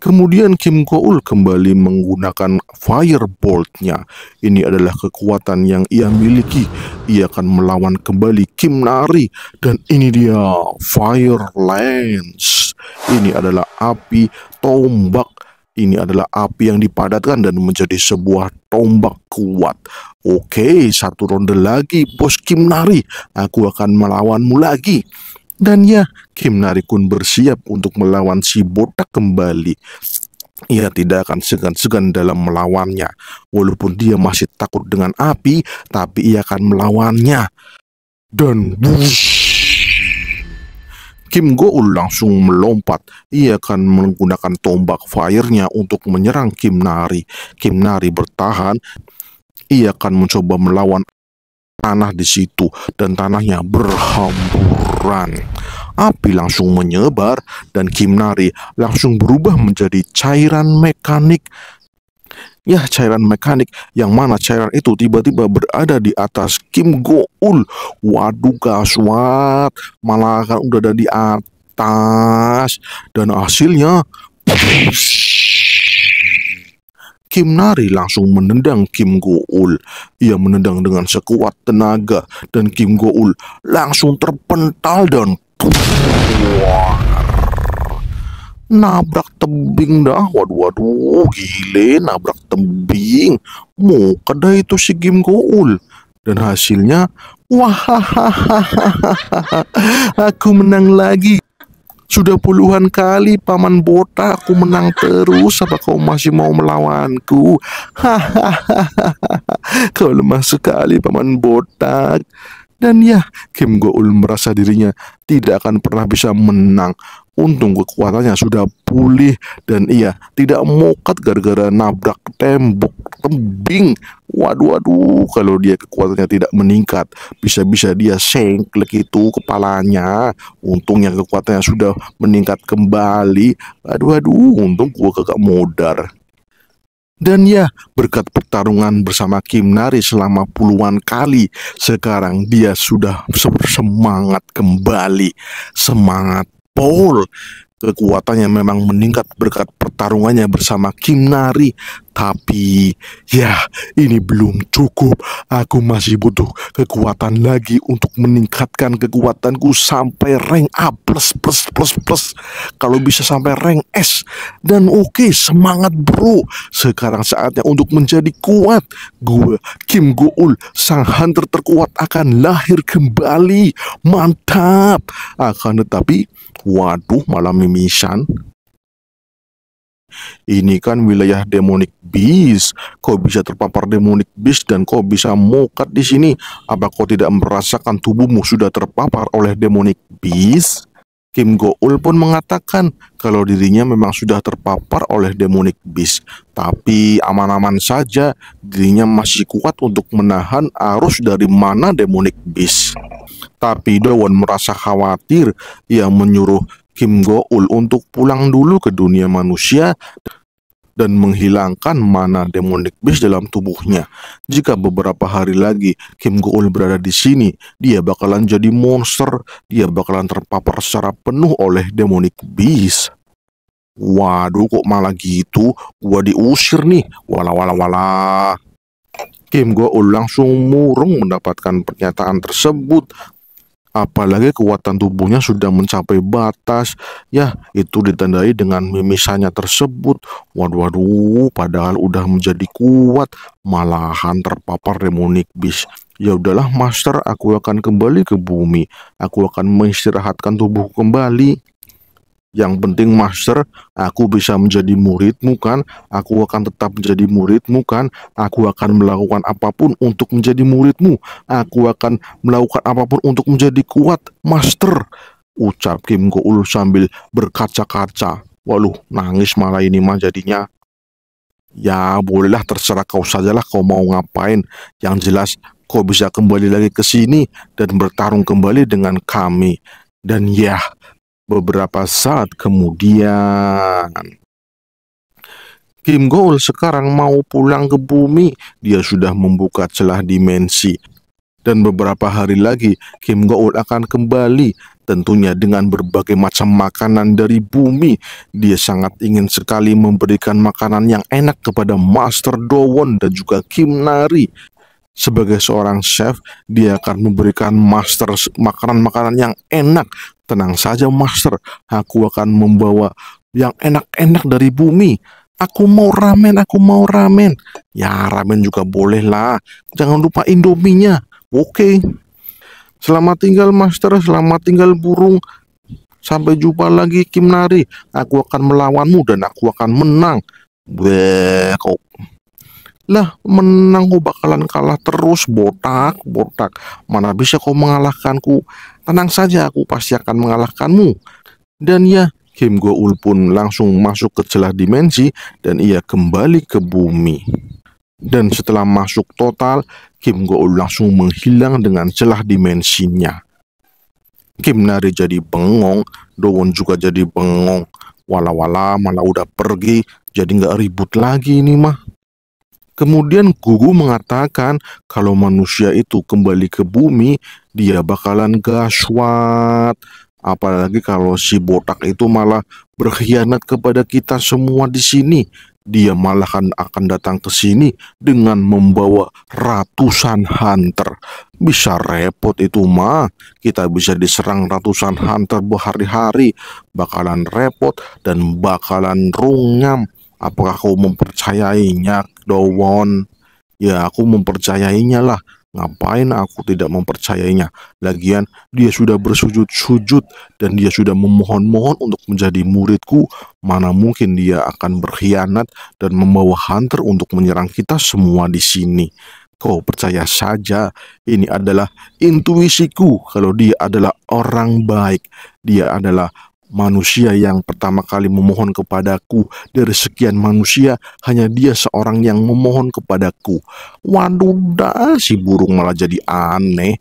Kemudian Kim Go-ul kembali menggunakan Firebolt-nya. Ini adalah kekuatan yang ia miliki. Ia akan melawan kembali Kim Nari. Dan ini dia Fire Lance. Ini adalah api tombak. Ini adalah api yang dipadatkan dan menjadi sebuah tombak kuat. Oke, satu ronde lagi bos Kim Nari. Aku akan melawanmu lagi. Dan ya, Kim Nari pun bersiap untuk melawan si botak kembali. Ia tidak akan segan-segan dalam melawannya. Walaupun dia masih takut dengan api, tapi ia akan melawannya. Dan Kim Go-ul langsung melompat. Ia akan menggunakan tombak fire-nya untuk menyerang Kim Nari. Kim Nari bertahan. Ia akan mencoba melawan tanah di situ dan tanahnya berhamburan. Api langsung menyebar dan Kim Nari langsung berubah menjadi cairan mekanik. Ya, cairan mekanik yang mana cairan itu tiba-tiba berada di atas Kim Go-ul. Waduh gaswat, malah kan udah ada di atas dan hasilnya Kim Nari langsung menendang Kim Go-ul. Ia menendang dengan sekuat tenaga dan Kim Go-ul langsung terpental dan nabrak tebing dah. Waduh, gile, nabrak tebing. Mau kada itu si Kim Go-ul. Dan hasilnya, aku menang lagi. Sudah puluhan kali Paman Botak aku menang terus. Apa kau masih mau melawanku? Kau lemah sekali Paman Botak. Dan ya, Kim Go-ul merasa dirinya tidak akan pernah bisa menang. Untung kekuatannya sudah pulih dan ia tidak mokat gara-gara nabrak tembok tembing. Waduh, waduh, kalau dia kekuatannya tidak meningkat, bisa-bisa dia sengklek itu kepalanya. Untungnya kekuatannya sudah meningkat kembali. Aduh, aduh, untung gua kagak modar. Dan ya, berkat pertarungan bersama Kim Nari selama puluhan kali, sekarang dia sudah semangat kembali. Semangat Paul. Kekuatannya memang meningkat berkat pertarungannya bersama Kim Nari. Tapi, ya, ini belum cukup. Aku masih butuh kekuatan lagi untuk meningkatkan kekuatanku sampai rank A++++. Kalau bisa sampai rank S. Dan oke, semangat bro. Sekarang saatnya untuk menjadi kuat. Gue, Kim Go-eul, sang hunter terkuat akan lahir kembali. Mantap. Akan tetapi, waduh, malah mimisan. Ini kan wilayah demonic beast. Kau bisa terpapar demonic beast dan kau bisa mokat di sini. Apa kau tidak merasakan tubuhmu sudah terpapar oleh demonic beast? Kim Go-eul pun mengatakan kalau dirinya memang sudah terpapar oleh demonic beast, tapi aman-aman saja, dirinya masih kuat untuk menahan arus dari mana demonic beast. Tapi Dowon merasa khawatir. Ia menyuruh Kim Go-eul untuk pulang dulu ke dunia manusia dan menghilangkan mana demonic beast dalam tubuhnya. Jika beberapa hari lagi Kim Go-eul berada di sini, dia bakalan jadi monster. Dia bakalan terpapar secara penuh oleh demonic beast. Waduh, kok malah gitu? Gua diusir nih. Walah, walah, walah. Kim Go-eul langsung murung mendapatkan pernyataan tersebut. Apalagi kekuatan tubuhnya sudah mencapai batas. Ya, itu ditandai dengan mimisannya tersebut. Waduh, waduh, padahal udah menjadi kuat, malahan terpapar demonic beast. Ya udahlah master, aku akan kembali ke bumi. Aku akan mengistirahatkan tubuhku kembali. Yang penting master, aku bisa menjadi muridmu kan? Aku akan tetap menjadi muridmu kan? Aku akan melakukan apapun untuk menjadi muridmu. Aku akan melakukan apapun untuk menjadi kuat, master. Ucap Kim Go-eul sambil berkaca-kaca. Waduh, nangis malah ini mah jadinya. Ya bolehlah, terserah kau sajalah kau mau ngapain. Yang jelas kau bisa kembali lagi ke sini dan bertarung kembali dengan kami. Dan ya, beberapa saat kemudian, Kim Go-eul sekarang mau pulang ke bumi. Dia sudah membuka celah dimensi. Dan beberapa hari lagi Kim Go-eul akan kembali, tentunya dengan berbagai macam makanan dari bumi. Dia sangat ingin sekali memberikan makanan yang enak kepada Master Dowon dan juga Kim Nari. Sebagai seorang chef, dia akan memberikan master makanan-makanan yang enak. Tenang saja master, aku akan membawa yang enak-enak dari bumi. Aku mau ramen, aku mau ramen. Ya ramen juga boleh lah, jangan lupa indominya. Oke. Selamat tinggal master, selamat tinggal burung. Sampai jumpa lagi Kim Nari. Aku akan melawanmu dan aku akan menang. Bleh, kok lah menang kok bakalan kalah terus, botak, botak. Mana bisa kau mengalahkanku? Tenang saja, aku pasti akan mengalahkanmu. Dan ya, Kim Go-eul pun langsung masuk ke celah dimensi dan ia kembali ke bumi. Dan setelah masuk total, Kim Go-eul langsung menghilang dengan celah dimensinya. Kim Nari jadi bengong, Dowon juga jadi bengong. Wala-wala malah udah pergi, jadi nggak ribut lagi ini mah. Kemudian Gugu mengatakan kalau manusia itu kembali ke bumi, dia bakalan gawat. Apalagi kalau si botak itu malah berkhianat kepada kita semua di sini. Dia malah akan datang ke sini dengan membawa ratusan hunter. Bisa repot itu mah. Kita bisa diserang ratusan hunter berhari-hari. Bakalan repot dan bakalan rungam. Apakah kau mempercayainya, Dowon? Ya, aku mempercayainya lah. Ngapain aku tidak mempercayainya? Lagian, dia sudah bersujud-sujud dan dia sudah memohon-mohon untuk menjadi muridku. Mana mungkin dia akan berkhianat dan membawa hunter untuk menyerang kita semua di sini. Kau percaya saja, ini adalah intuisiku kalau dia adalah orang baik. Dia adalah Manusia yang pertama kali memohon kepadaku dari sekian manusia, hanya dia seorang yang memohon kepadaku. Waduh, dah si burung malah jadi aneh.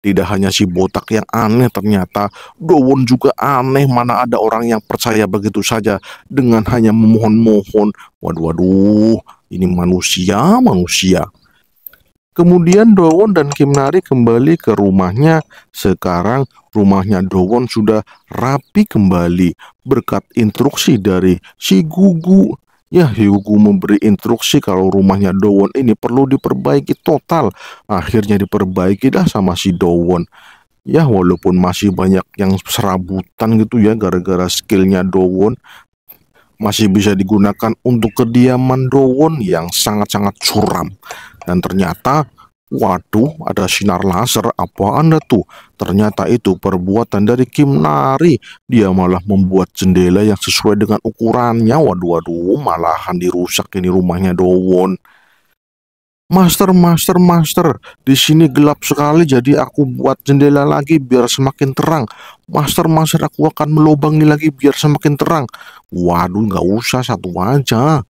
Tidak hanya si botak yang aneh, ternyata Dowon juga aneh. Mana ada orang yang percaya begitu saja dengan hanya memohon-mohon. Waduh, waduh, ini manusia. Kemudian Dowon dan Kimnari kembali ke rumahnya. Sekarang rumahnya Dowon sudah rapi kembali berkat instruksi dari si Gugu. Ya, si Gugu memberi instruksi kalau rumahnya Dowon ini perlu diperbaiki total. Akhirnya diperbaikilah sama si Dowon. Ya, walaupun masih banyak yang serabutan gitu ya, gara-gara skillnya Dowon masih bisa digunakan untuk kediaman Dowon yang sangat-sangat curam. Dan ternyata, waduh, ada sinar laser. Apa anda tuh? Ternyata itu perbuatan dari Kimnari. Dia malah membuat jendela yang sesuai dengan ukurannya. Waduh, waduh, malahan dirusak ini rumahnya Dowon. Master, di sini gelap sekali, jadi aku buat jendela lagi biar semakin terang. Master, aku akan melubangi lagi biar semakin terang. Waduh, nggak usah, satu aja.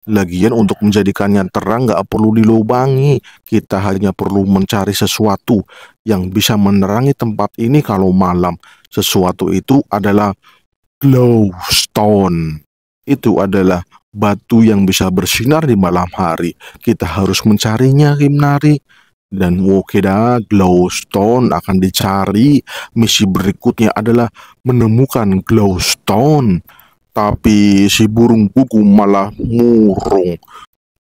Lagian untuk menjadikannya terang nggak perlu dilubangi. Kita hanya perlu mencari sesuatu yang bisa menerangi tempat ini kalau malam. Sesuatu itu adalah glowstone. Itu adalah batu yang bisa bersinar di malam hari. Kita harus mencarinya, Kimnari. Dan oke dah, glowstone akan dicari. Misi berikutnya adalah menemukan glowstone. Tapi si burung Gugu malah murung.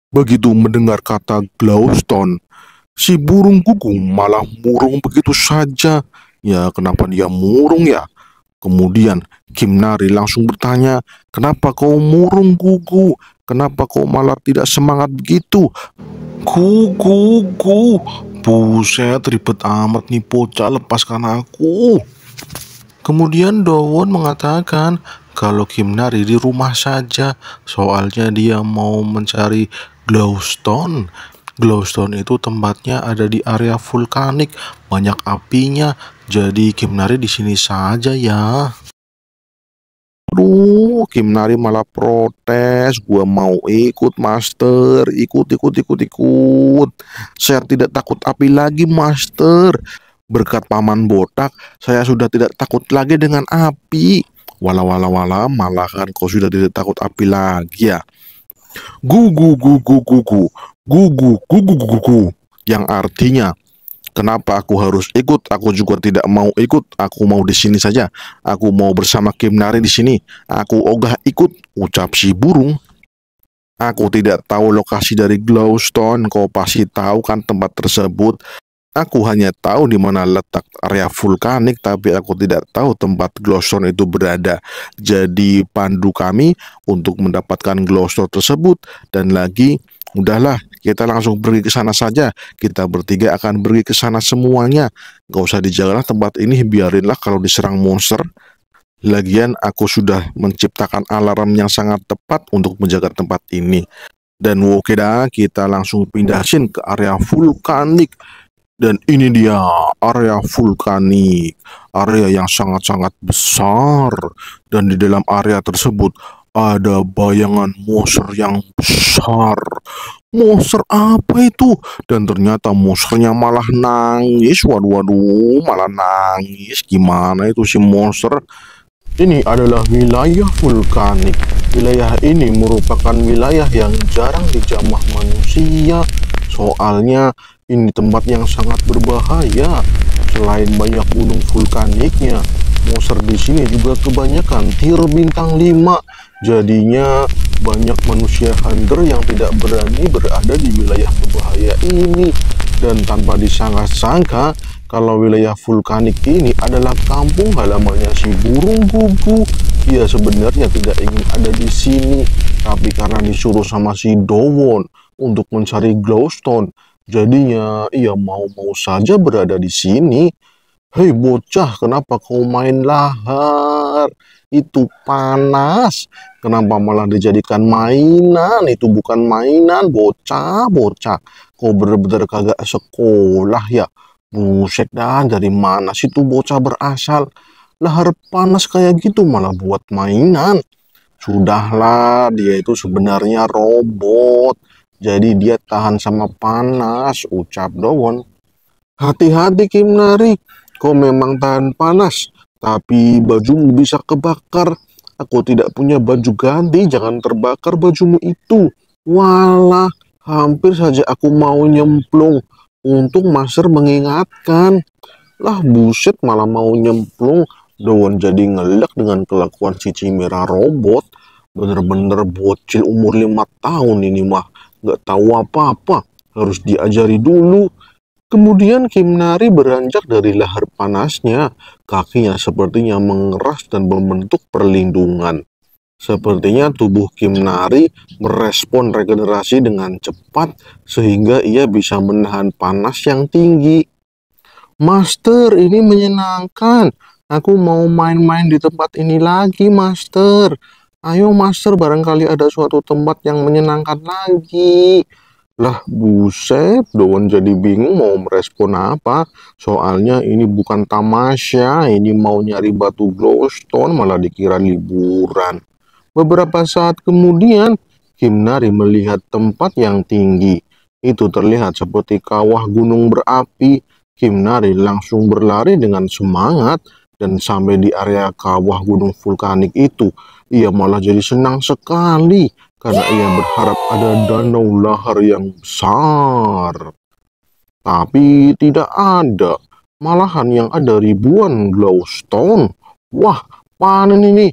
Begitu mendengar kata glowstone, si burung Gugu malah murung begitu saja. Ya, kenapa dia murung ya? Kemudian Kimnari langsung bertanya, kenapa kau murung Gugu? Kenapa kau malah tidak semangat begitu? Gugu, buset, ribet amat nih bocah, lepaskan aku. Kemudian Dowon mengatakan kalau Kimnari di rumah saja, soalnya dia mau mencari glowstone. Glowstone itu tempatnya ada di area vulkanik, banyak apinya. Jadi Kimnari di sini saja ya. Aduh, Kimnari malah protes. Gua mau ikut, Master. Ikut. Saya tidak takut api lagi, Master. Berkat paman botak, saya sudah tidak takut lagi dengan api. Wala, malahan kau sudah tidak takut api lagi ya. Gugu. Yang artinya, kenapa aku harus ikut? Aku juga tidak mau ikut. Aku mau di sini saja. Aku mau bersama Kimnari di sini. Aku ogah ikut, ucap si burung. Aku tidak tahu lokasi dari glowstone. Kau pasti tahu kan tempat tersebut. Aku hanya tahu di mana letak area vulkanik, tapi aku tidak tahu tempat glowstone itu berada. Jadi pandu kami untuk mendapatkan glowstone tersebut. Dan lagi, udahlah, kita langsung pergi ke sana saja. Kita bertiga akan pergi ke sana semuanya. Gak usah dijagalah tempat ini, biarinlah kalau diserang monster. Lagian aku sudah menciptakan alarm yang sangat tepat untuk menjaga tempat ini. Dan oke dah, kita langsung pindahin ke area vulkanik. Dan ini dia area vulkanik, area yang sangat-sangat besar. Dan di dalam area tersebut ada bayangan monster yang besar. Monster apa itu? Dan ternyata monsternya malah nangis. Waduh, malah nangis. Gimana itu si monster? Ini adalah wilayah vulkanik. Wilayah ini merupakan wilayah yang jarang dijamah manusia. Soalnya ini tempat yang sangat berbahaya. Selain banyak gunung vulkaniknya, monster di sini juga kebanyakan tier bintang 5. Jadinya banyak manusia hunter yang tidak berani berada di wilayah berbahaya ini. Dan tanpa disangka-sangka, kalau wilayah vulkanik ini adalah kampung halamannya si burung Gugu. Dia sebenarnya tidak ingin ada di sini, tapi karena disuruh sama si Dowon untuk mencari glowstone, jadinya ia mau-mau saja berada di sini. Hei bocah, kenapa kau main lahar? Itu panas. Kenapa malah dijadikan mainan? Itu bukan mainan, bocah. Kau bener-bener kagak sekolah ya? Buset dah, dari mana sih tuh bocah berasal? lahar panas kayak gitu malah buat mainan. Sudahlah, dia itu sebenarnya robot. Jadi dia tahan sama panas, ucap Dowon. Hati-hati Kimnari, kau memang tahan panas, tapi bajumu bisa kebakar. Aku tidak punya baju ganti, jangan terbakar bajumu itu. Walah, hampir saja aku mau nyemplung. Untung Master mengingatkan. Lah buset malah mau nyemplung. Dowon jadi ngelek dengan kelakuan si Chimera robot. Bener-bener bocil umur 5 tahun ini mah. Gak tahu apa-apa. Harus diajari dulu. Kemudian Kimnari beranjak dari lahar panasnya. Kakinya sepertinya mengeras dan membentuk perlindungan. Sepertinya tubuh Kimnari merespon regenerasi dengan cepat sehingga ia bisa menahan panas yang tinggi. Master, ini menyenangkan. Aku mau main-main di tempat ini lagi, Master. Ayo, Master, barangkali ada suatu tempat yang menyenangkan lagi. Lah, buset, Dowon jadi bingung mau merespon apa. Soalnya ini bukan tamasya, ini mau nyari batu glowstone, malah dikira liburan. Beberapa saat kemudian, Kimnari melihat tempat yang tinggi. Itu terlihat seperti kawah gunung berapi. Kimnari langsung berlari dengan semangat dan sampai di area kawah gunung vulkanik itu. Ia malah jadi senang sekali karena ia berharap ada danau lahar yang besar. Tapi tidak ada. Malahan yang ada ribuan glowstone. Wah, panen ini.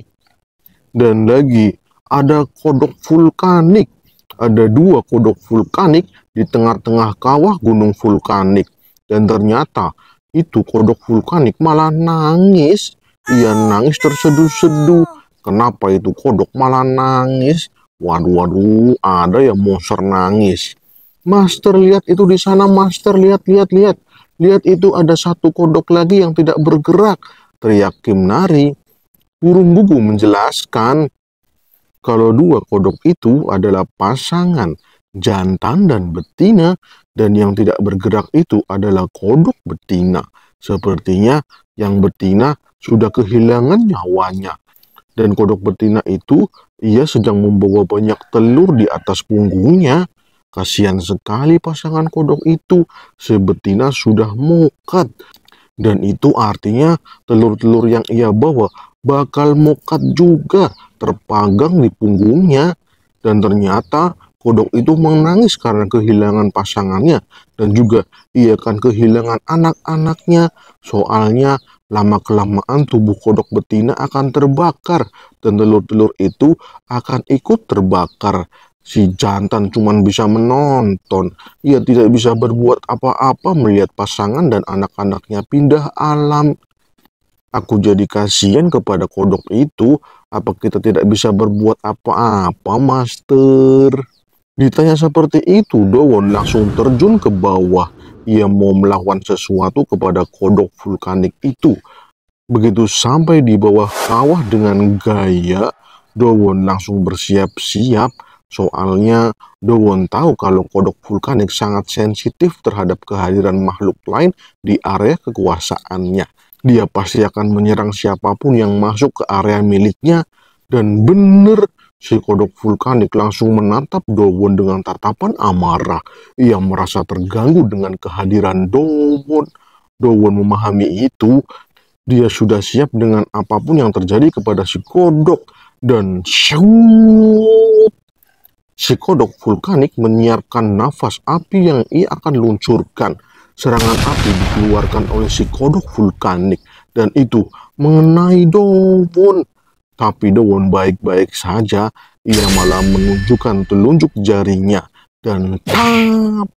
Dan lagi ada kodok vulkanik. Ada 2 kodok vulkanik di tengah-tengah kawah gunung vulkanik. Dan ternyata itu kodok vulkanik malah nangis. Ia nangis terseduh-seduh. Kenapa itu kodok malah nangis? Waduh, ada ya monster nangis. Master, lihat itu di sana, Master. Lihat. Lihat itu ada satu kodok lagi yang tidak bergerak. Teriak Kimnari. Burung Bugu menjelaskan kalau 2 kodok itu adalah pasangan jantan dan betina, dan yang tidak bergerak itu adalah kodok betina. Sepertinya yang betina sudah kehilangan nyawanya. Dan kodok betina itu, ia sedang membawa banyak telur di atas punggungnya. Kasihan sekali pasangan kodok itu, si betina sudah mokat. Dan itu artinya telur-telur yang ia bawa bakal mokat juga, terpanggang di punggungnya. Dan ternyata kodok itu menangis karena kehilangan pasangannya, dan juga ia akan kehilangan anak-anaknya. Soalnya lama-kelamaan tubuh kodok betina akan terbakar, dan telur-telur itu akan ikut terbakar. Si jantan cuman bisa menonton. Ia tidak bisa berbuat apa-apa melihat pasangan dan anak-anaknya pindah alam. Aku jadi kasihan kepada kodok itu. Apa kita tidak bisa berbuat apa-apa, Master? Ditanya seperti itu, Dowon langsung terjun ke bawah. Ia mau melawan sesuatu kepada kodok vulkanik itu. Begitu sampai di bawah kawah dengan gaya, Dowon langsung bersiap-siap. Soalnya Dowon tahu kalau kodok vulkanik sangat sensitif terhadap kehadiran makhluk lain di area kekuasaannya. Dia pasti akan menyerang siapapun yang masuk ke area miliknya. Dan benar, si kodok vulkanik langsung menatap Dowon dengan tatapan amarah. Ia merasa terganggu dengan kehadiran Dowon. Dowon memahami itu. Dia sudah siap dengan apapun yang terjadi kepada si kodok. Dan shoot! Si kodok vulkanik menyiarkan nafas api yang ia akan luncurkan. Serangan api dikeluarkan oleh si kodok vulkanik, dan itu mengenai Dowon. Tapi Dowon baik-baik saja. Ia malah menunjukkan telunjuk jarinya, dan tap!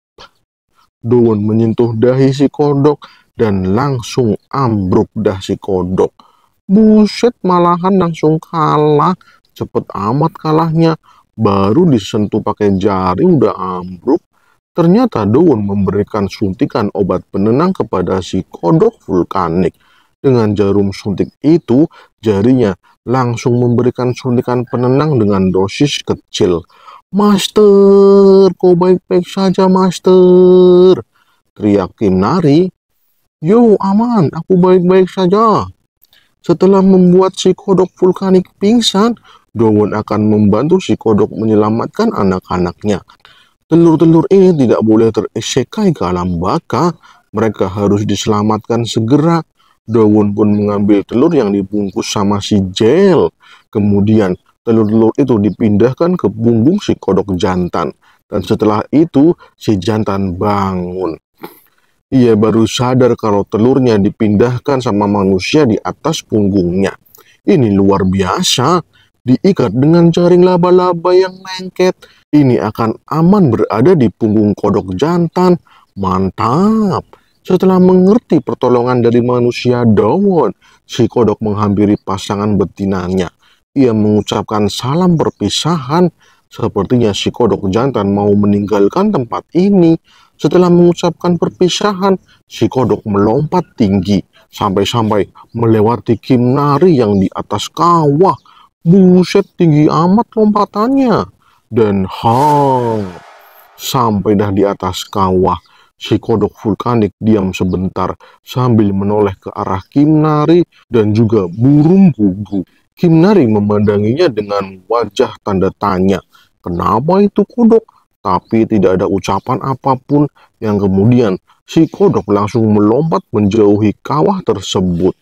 Dowon menyentuh dahi si kodok dan langsung ambruk dah si kodok. Buset, malahan langsung kalah. Cepet amat kalahnya. Baru disentuh pakai jari udah ambruk. Ternyata Dowon memberikan suntikan obat penenang kepada si kodok vulkanik. Dengan jarum suntik itu, jarinya langsung memberikan suntikan penenang dengan dosis kecil. Master, kau baik-baik saja, Master, teriak Kimnari. Yo, aman, aku baik-baik saja. Setelah membuat si kodok vulkanik pingsan, Dowon akan membantu si kodok menyelamatkan anak-anaknya. Telur-telur ini tidak boleh terisekai ke alam baka, mereka harus diselamatkan segera. Dowon pun mengambil telur yang dibungkus sama si Gel. Kemudian telur-telur itu dipindahkan ke punggung si kodok jantan. Dan setelah itu si jantan bangun. Ia baru sadar kalau telurnya dipindahkan sama manusia di atas punggungnya. Ini luar biasa, diikat dengan jaring laba-laba yang lengket. Ini akan aman berada di punggung kodok jantan. Mantap! Setelah mengerti pertolongan dari manusia Dowon, si kodok menghampiri pasangan betinanya. Ia mengucapkan salam perpisahan. Sepertinya si kodok jantan mau meninggalkan tempat ini. Setelah mengucapkan perpisahan, si kodok melompat tinggi sampai-sampai melewati Kimnari yang di atas kawah. Buset, tinggi amat lompatannya. Dan sampai dah di atas kawah, si kodok vulkanik diam sebentar sambil menoleh ke arah Kimnari dan juga burung gugu. Kimnari memandanginya dengan wajah tanda tanya. Kenapa itu kodok? Tapi tidak ada ucapan apapun, yang kemudian si kodok langsung melompat menjauhi kawah tersebut.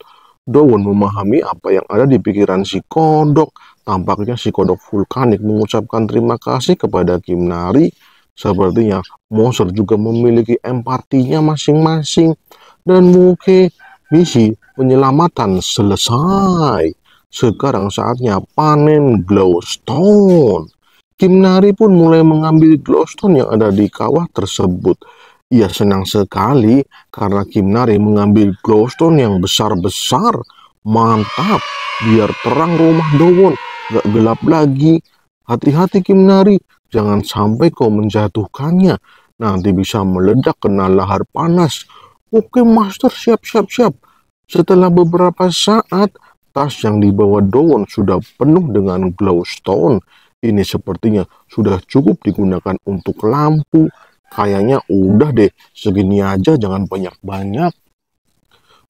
Dowon memahami apa yang ada di pikiran si kodok. Tampaknya si kodok vulkanik mengucapkan terima kasih kepada Kimnari. Sepertinya monster juga memiliki empatinya masing-masing. Dan mungkin misi penyelamatan selesai. Sekarang saatnya panen glowstone. Kimnari pun mulai mengambil glowstone yang ada di kawah tersebut. Ia senang sekali karena Kimnari mengambil glowstone yang besar-besar. Mantap, biar terang rumah Dowon, gak gelap lagi. Hati-hati Kimnari, jangan sampai kau menjatuhkannya. Nanti bisa meledak kena lahar panas. Oke Master, siap. Setelah beberapa saat, tas yang dibawa Dowon sudah penuh dengan glowstone. Ini sepertinya sudah cukup digunakan untuk lampu. Kayaknya udah deh, segini aja, jangan banyak-banyak.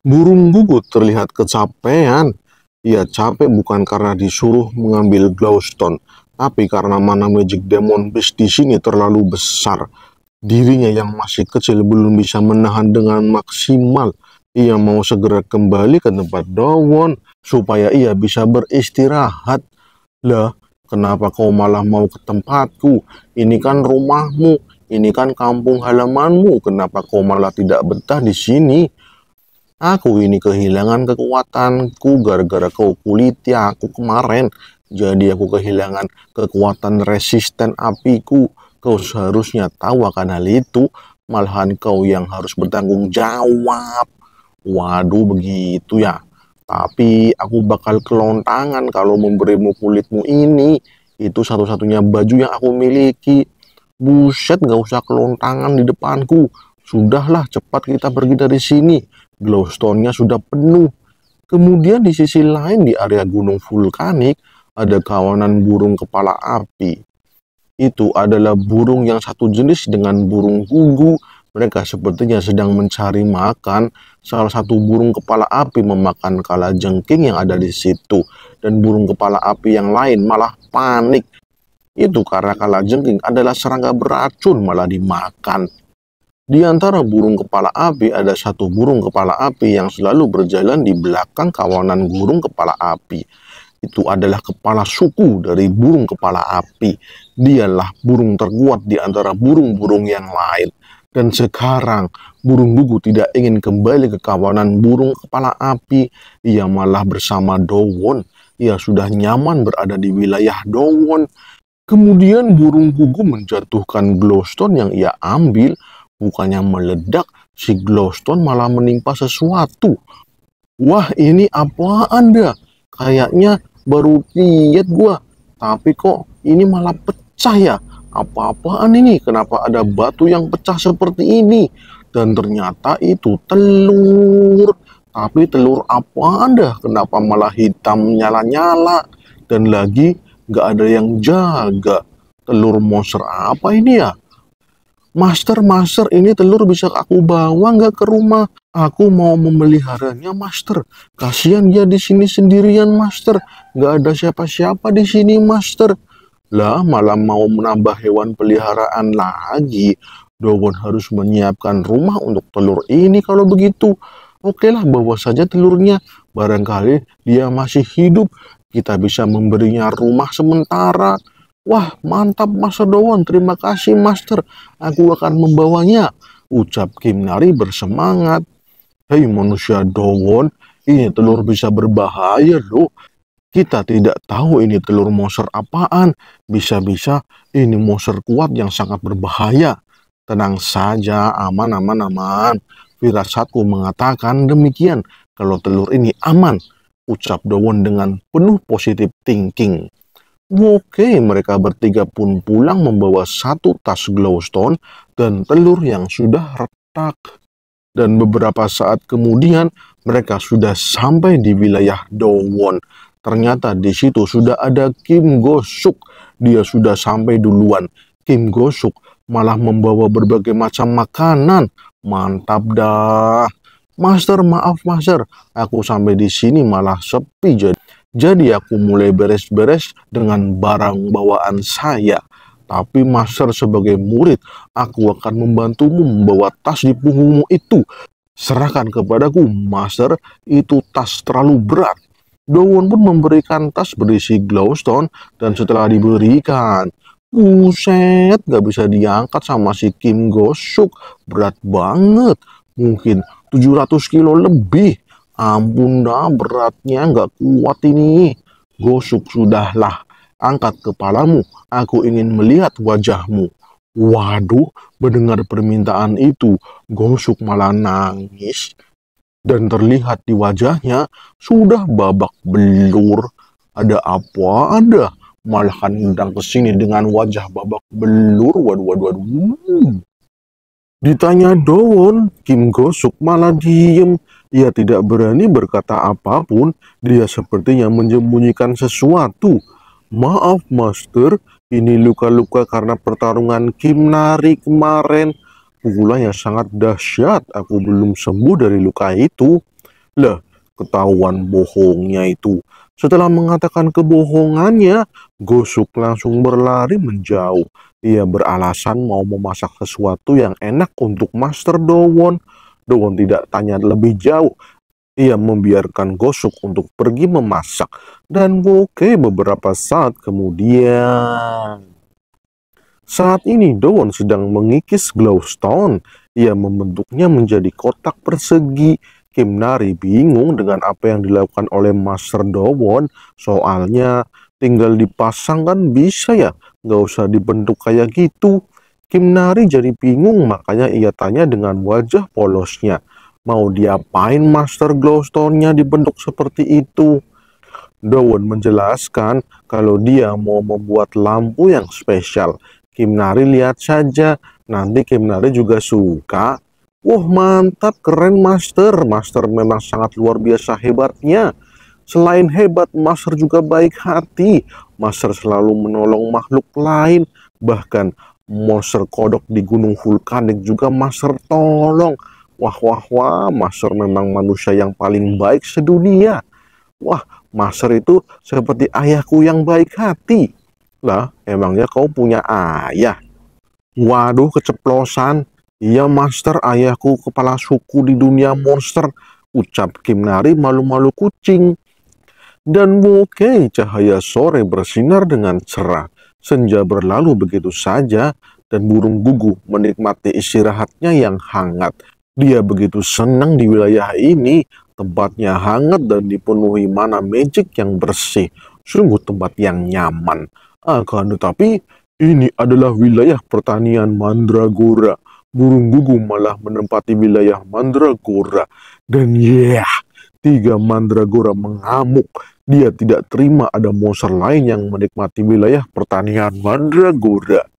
Burung gugut terlihat kecapean. Ia capek bukan karena disuruh mengambil glowstone, tapi karena mana Magic Demon Beast di sini terlalu besar. Dirinya yang masih kecil belum bisa menahan dengan maksimal. Ia mau segera kembali ke tempat Dowon supaya ia bisa beristirahat. Lah, kenapa kau malah mau ke tempatku? Ini kan rumahmu, ini kan kampung halamanmu. Kenapa kau malah tidak betah di sini? Aku ini kehilangan kekuatanku gara-gara kau kuliti aku kemarin. Jadi aku kehilangan kekuatan resisten apiku. Kau seharusnya tahu akan hal itu. Malahan kau yang harus bertanggung jawab. Waduh, begitu ya. Tapi aku bakal kelontangan kalau memberimu kulitmu ini. Itu satu-satunya baju yang aku miliki. Buset, gak usah kelontangan di depanku. Sudahlah, cepat kita pergi dari sini. Glowstone-nya sudah penuh. Kemudian di sisi lain di area gunung vulkanik, ada kawanan burung kepala api. Itu adalah burung yang satu jenis dengan burung gugu. Mereka sepertinya sedang mencari makan. Salah satu burung kepala api memakan kalajengking yang ada di situ. Dan burung kepala api yang lain malah panik. Itu karena kalajengking adalah serangga beracun malah dimakan. Di antara burung kepala api ada satu burung kepala api yang selalu berjalan di belakang kawanan burung kepala api. Itu adalah kepala suku dari burung kepala api. Dialah burung terkuat di antara burung-burung yang lain. Dan sekarang burung gugu tidak ingin kembali ke kawanan burung kepala api. Ia malah bersama Dowon. Ia sudah nyaman berada di wilayah Dowon. Kemudian burung gugu menjatuhkan glowstone yang ia ambil. Bukannya meledak, si glowstone malah menimpa sesuatu. Wah, ini apaan dah? Kayaknya baru lihat gua, tapi kok ini malah pecah ya? Apa-apaan ini? Kenapa ada batu yang pecah seperti ini? Dan ternyata itu telur. Tapi telur apaan dah? Kenapa malah hitam nyala-nyala? Dan lagi nggak ada yang jaga. Telur monster apa ini ya? Master, ini telur bisa aku bawa nggak ke rumah? Aku mau memeliharanya, Master. Kasihan dia di sini sendirian, Master. Nggak ada siapa-siapa di sini, Master. Lah, malah mau menambah hewan peliharaan lagi. Dowon harus menyiapkan rumah untuk telur ini kalau begitu. Oke lah, bawa saja telurnya. Barangkali dia masih hidup. Kita bisa memberinya rumah sementara. Wah, mantap Master Dowon. Terima kasih, Master. Aku akan membawanya. Ucap Kim Nari bersemangat. Hei manusia Dowon, ini telur bisa berbahaya loh. Kita tidak tahu ini telur monster apaan. Bisa-bisa ini monster kuat yang sangat berbahaya. Tenang saja, aman. Firasatku mengatakan demikian. Kalau telur ini aman, ucap Dowon dengan penuh positif thinking. Oke, mereka bertiga pun pulang membawa satu tas glowstone dan telur yang sudah retak. Dan beberapa saat kemudian mereka sudah sampai di wilayah Dowon. Ternyata di situ sudah ada Kim Go-suk. Dia sudah sampai duluan. Kim Go-suk malah membawa berbagai macam makanan. Mantap dah. Master, maaf Master, aku sampai di sini malah sepi jadi aku mulai beres-beres dengan barang bawaan saya. Tapi Master sebagai murid, aku akan membantumu membawa tas di punggungmu itu. Serahkan kepadaku, Master, itu tas terlalu berat. Dowon pun memberikan tas berisi glowstone dan setelah diberikan, buset, gak bisa diangkat sama si Kim Go-suk. Berat banget, mungkin 700 kilo lebih. Ampun dah, beratnya nggak kuat ini. Go-suk, sudahlah, angkat kepalamu, aku ingin melihat wajahmu. Waduh, mendengar permintaan itu, Go-suk malah nangis. Dan terlihat di wajahnya sudah babak belur. Ada apa ada? Malah kan datang ke sini dengan wajah babak belur. Waduh. Ditanya Dowon, Kim Go-suk malah diem. Ia tidak berani berkata apapun. Dia sepertinya menyembunyikan sesuatu. Maaf Master, ini luka-luka karena pertarungan Kim Nari kemarin. Pukulan yang sangat dahsyat. Aku belum sembuh dari luka itu. Lah, ketahuan bohongnya itu. Setelah mengatakan kebohongannya, Go-suk langsung berlari menjauh. Ia beralasan mau memasak sesuatu yang enak untuk Master Dowon. Dowon tidak tanya lebih jauh. Ia membiarkan Go-suk untuk pergi memasak. Dan oke, beberapa saat kemudian. Saat ini Dowon sedang mengikis glowstone. Ia membentuknya menjadi kotak persegi. Kim Nari bingung dengan apa yang dilakukan oleh Master Dowon. Soalnya tinggal dipasang kan bisa ya, nggak usah dibentuk kayak gitu. Kim Nari jadi bingung, makanya ia tanya dengan wajah polosnya. Mau diapain Master Glowstone-nya dibentuk seperti itu? Dowon menjelaskan kalau dia mau membuat lampu yang spesial. Kim Nari lihat saja, nanti Kim Nari juga suka. Wah mantap, keren Master. Master memang sangat luar biasa hebatnya. Selain hebat, Master juga baik hati. Master selalu menolong makhluk lain. Bahkan monster kodok di gunung vulkanik juga Master tolong. Wah, Master memang manusia yang paling baik sedunia. Wah, Master itu seperti ayahku yang baik hati. Lah, emangnya kau punya ayah? Waduh, keceplosan. Iya, Master, ayahku kepala suku di dunia monster. Ucap Kim Nari malu-malu kucing. Dan oke, cahaya sore bersinar dengan cerah. Senja berlalu begitu saja, dan burung gugu menikmati istirahatnya yang hangat. Dia begitu senang di wilayah ini. Tempatnya hangat dan dipenuhi mana magic yang bersih. Sungguh tempat yang nyaman. Akan tetapi, ini adalah wilayah pertanian Mandragora. Burung gugu malah menempati wilayah Mandragora. Dan 3 Mandragora mengamuk. Dia tidak terima ada monster lain yang menikmati wilayah pertanian Mandragora.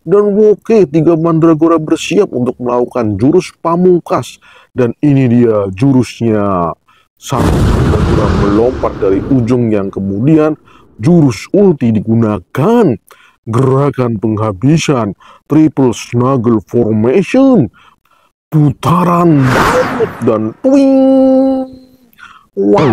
Dan oke, 3 Mandragora bersiap untuk melakukan jurus pamungkas. Dan ini dia jurusnya. Satu Mandragora melompat dari ujung yang kemudian jurus ulti digunakan. Gerakan penghabisan, triple snuggle formation, putaran maut dan twing. Wah,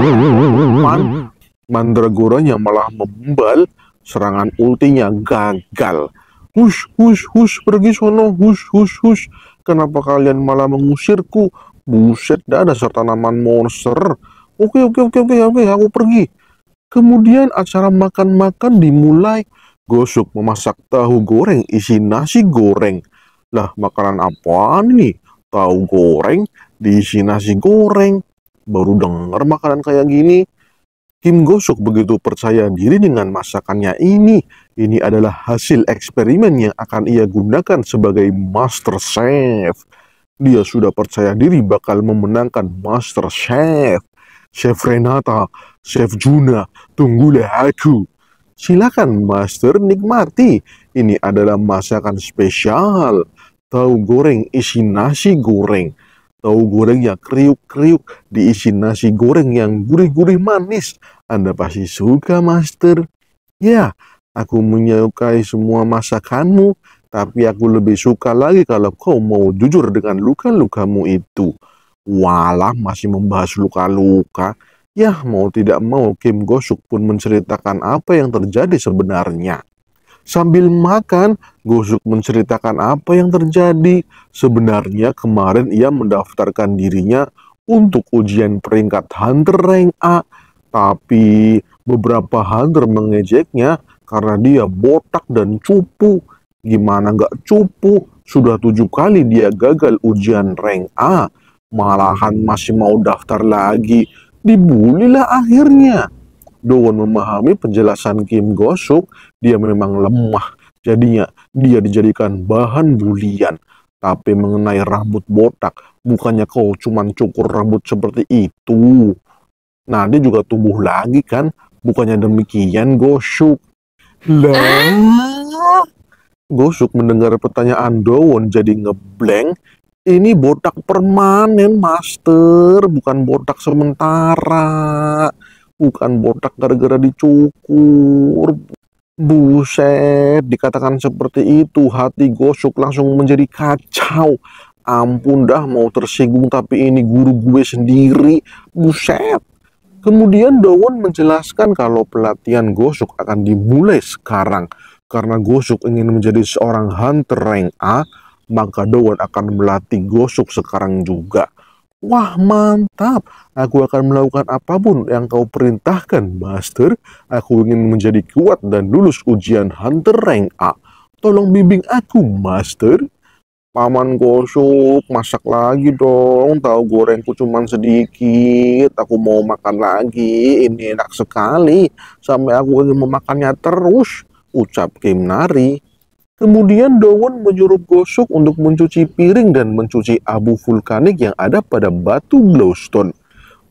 Mandragoranya malah membal, serangan ultinya gagal. Hush, hush, hush, pergi sono, hush, hush, hush. Kenapa kalian malah mengusirku? Buset, dah ada tanaman monster. Oke, aku pergi. Kemudian acara makan-makan dimulai. Gosok memasak tahu goreng isi nasi goreng. Lah, makanan apaan nih? Tahu goreng diisi nasi goreng. Baru dengar makanan kayak gini. Kim Gosok begitu percaya diri dengan masakannya ini. Ini adalah hasil eksperimen yang akan ia gunakan sebagai Master Chef. Dia sudah percaya diri bakal memenangkan Master Chef. Chef Renata, Chef Juna, tunggulah aku. Silakan Master, nikmati. Ini adalah masakan spesial. Tahu goreng isi nasi goreng. Tahu gorengnya kriuk-kriuk diisi nasi goreng yang gurih-gurih manis. Anda pasti suka, Master. Ya, aku menyukai semua masakanmu, tapi aku lebih suka lagi kalau kau mau jujur dengan luka-lukamu itu. Walah, masih membahas luka-luka. Ya, mau tidak mau Kim Gosok pun menceritakan apa yang terjadi sebenarnya. Sambil makan, Gosok menceritakan apa yang terjadi. Sebenarnya kemarin ia mendaftarkan dirinya untuk ujian peringkat Hunter rank A. Tapi beberapa Hunter mengejeknya karena dia botak dan cupu. Gimana nggak cupu? Sudah 7 kali dia gagal ujian rank A. Malahan masih mau daftar lagi. Dibulilah akhirnya. Dowon memahami penjelasan Kim Gosok, dia memang lemah. Jadinya dia dijadikan bahan bulian. Tapi mengenai rambut botak, bukannya kau cuman cukur rambut seperti itu. Nah, dia juga tumbuh lagi kan? Bukannya demikian, Gosok. Lah, Gosok mendengar pertanyaan Dowon jadi ngeblank. Ini botak permanen, Master, bukan botak sementara. Bukan botak gara-gara dicukur. Buset, dikatakan seperti itu, hati Gosok langsung menjadi kacau. Ampun dah, mau tersinggung tapi ini guru gue sendiri. Buset. Kemudian Dowon menjelaskan kalau pelatihan Gosok akan dimulai sekarang. Karena Gosok ingin menjadi seorang Hunter rank A, maka Dowon akan melatih Gosok sekarang juga. Wah, mantap. Aku akan melakukan apapun yang kau perintahkan, Master. Aku ingin menjadi kuat dan lulus ujian Hunter rank A. Tolong bimbing aku, Master. Paman Gosok, masak lagi dong. Tahu gorengku cuma sedikit. Aku mau makan lagi. Ini enak sekali. Sampai aku ingin memakannya terus. Ucap Kim Nari. Kemudian Dowon menyuruh Gosok untuk mencuci piring dan mencuci abu vulkanik yang ada pada batu glowstone.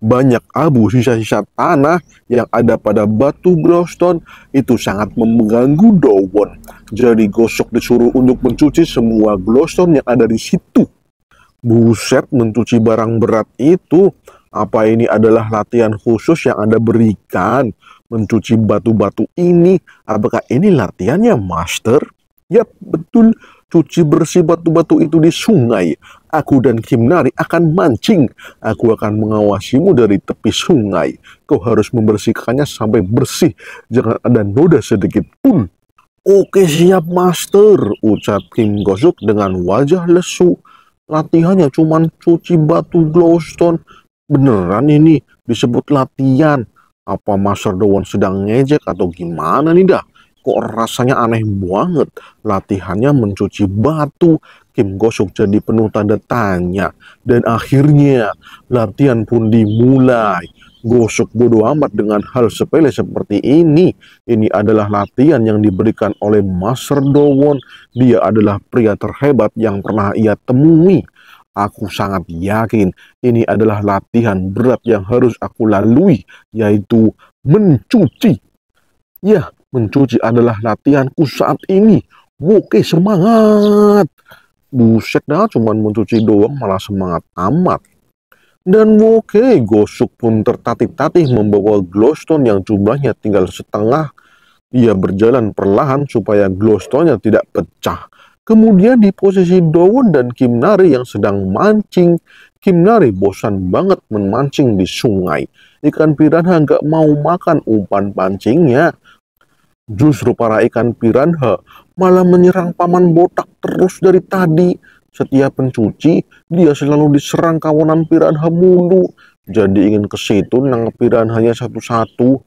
Banyak abu sisa-sisa tanah yang ada pada batu glowstone itu sangat mengganggu Dowon. Jadi Gosok disuruh untuk mencuci semua glowstone yang ada di situ. Buset, mencuci barang berat itu. Apa ini adalah latihan khusus yang Anda berikan? Mencuci batu-batu ini, apakah ini latihannya, Master? Yap, betul. Cuci bersih batu-batu itu di sungai. Aku dan Kim Nari akan mancing. Aku akan mengawasimu dari tepi sungai. Kau harus membersihkannya sampai bersih. Jangan ada noda sedikit pun. Oke, siap, Master, ucap Kim Gosok dengan wajah lesu. Latihannya cuma cuci batu glowstone. Beneran ini disebut latihan? Apa Master Dowon sedang ngejek atau gimana nih dah? Kok rasanya aneh banget. Latihannya mencuci batu. Kim Gosok jadi penuh tanda tanya. Dan akhirnya latihan pun dimulai. Gosok bodoh amat dengan hal sepele seperti ini. Ini adalah latihan yang diberikan oleh Master Dowon. Dia adalah pria terhebat yang pernah ia temui. Aku sangat yakin ini adalah latihan berat yang harus aku lalui, yaitu mencuci. Ya, mencuci adalah latihanku saat ini. Oke, semangat. Buset dah, cuman mencuci doang malah semangat amat. Dan Gosok pun tertatih-tatih membawa glowstone yang jumlahnya tinggal setengah. Ia berjalan perlahan supaya glowstone-nya tidak pecah. Kemudian di posisi Dowon dan Kimnari yang sedang mancing, Kimnari bosan banget memancing di sungai. Ikan piranha gak mau makan umpan pancingnya. Justru para ikan piranha malah menyerang Paman Botak terus dari tadi. Setiap pencuci, dia selalu diserang kawanan piranha mulu. Jadi ingin ke situ nangkep piranhanya satu-satu.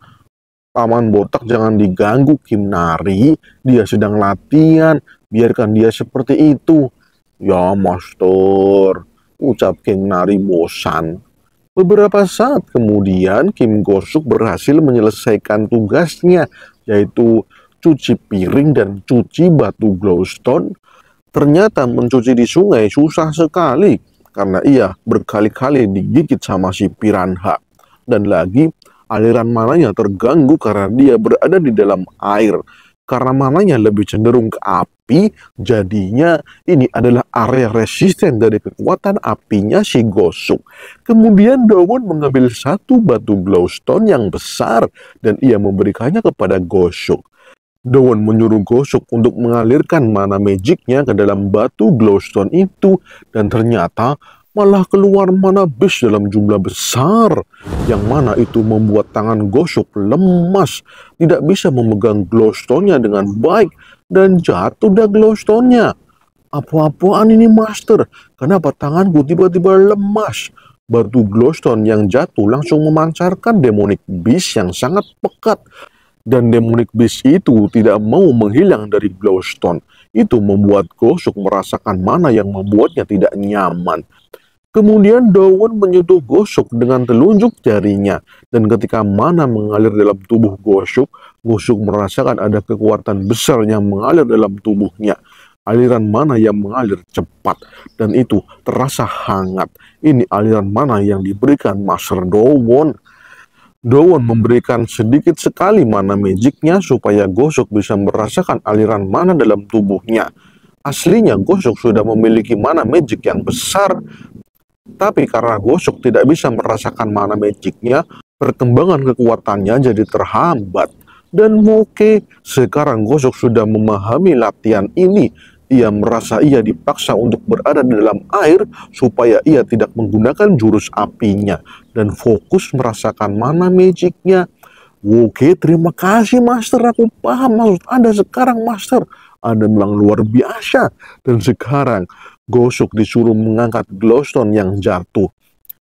Paman Botak jangan diganggu Kimnari, dia sedang latihan, biarkan dia seperti itu. Ya master, ucap Kimnari bosan. Beberapa saat kemudian Kim Gosuk berhasil menyelesaikan tugasnya, yaitu cuci piring dan cuci batu glowstone. Ternyata mencuci di sungai susah sekali, karena ia berkali-kali digigit sama si piranha. Dan lagi, aliran mananya terganggu karena dia berada di dalam air. Karena mananya lebih cenderung ke api, jadinya ini adalah area resisten dari kekuatan apinya si Gosuk. Kemudian Dowon mengambil satu batu glowstone yang besar dan ia memberikannya kepada Gosuk. Dowon menyuruh Gosuk untuk mengalirkan mana magicnya ke dalam batu glowstone itu, dan ternyata malah keluar mana bis dalam jumlah besar, yang mana itu membuat tangan Gosuk lemas, tidak bisa memegang glowstone-nya dengan baik, dan jatuh dah glowstone-nya. Apa-apaan ini master? Kenapa tanganku tiba-tiba lemas? Batu glowstone yang jatuh langsung memancarkan demonic beast yang sangat pekat. Dan demonic beast itu tidak mau menghilang dari glowstone. Itu membuat Gosuk merasakan mana yang membuatnya tidak nyaman. Kemudian Dowon menyentuh Gosuk dengan telunjuk jarinya, dan ketika mana mengalir dalam tubuh Gosuk, Gosuk merasakan ada kekuatan besar yang mengalir dalam tubuhnya. Aliran mana yang mengalir cepat, dan itu terasa hangat. Ini aliran mana yang diberikan Master Dowon. Dowon memberikan sedikit sekali mana magicnya supaya Gosuk bisa merasakan aliran mana dalam tubuhnya. Aslinya Gosuk sudah memiliki mana magic yang besar, tapi karena Gosuk tidak bisa merasakan mana magicnya, perkembangan kekuatannya jadi terhambat. Dan oke, sekarang Gosuk sudah memahami latihan ini. Ia merasa ia dipaksa untuk berada di dalam air supaya ia tidak menggunakan jurus apinya dan fokus merasakan mana magicnya. Oke, terima kasih master, aku paham maksud Anda sekarang master. Anda memang luar biasa. Dan sekarang Gosuk disuruh mengangkat glowstone yang jatuh.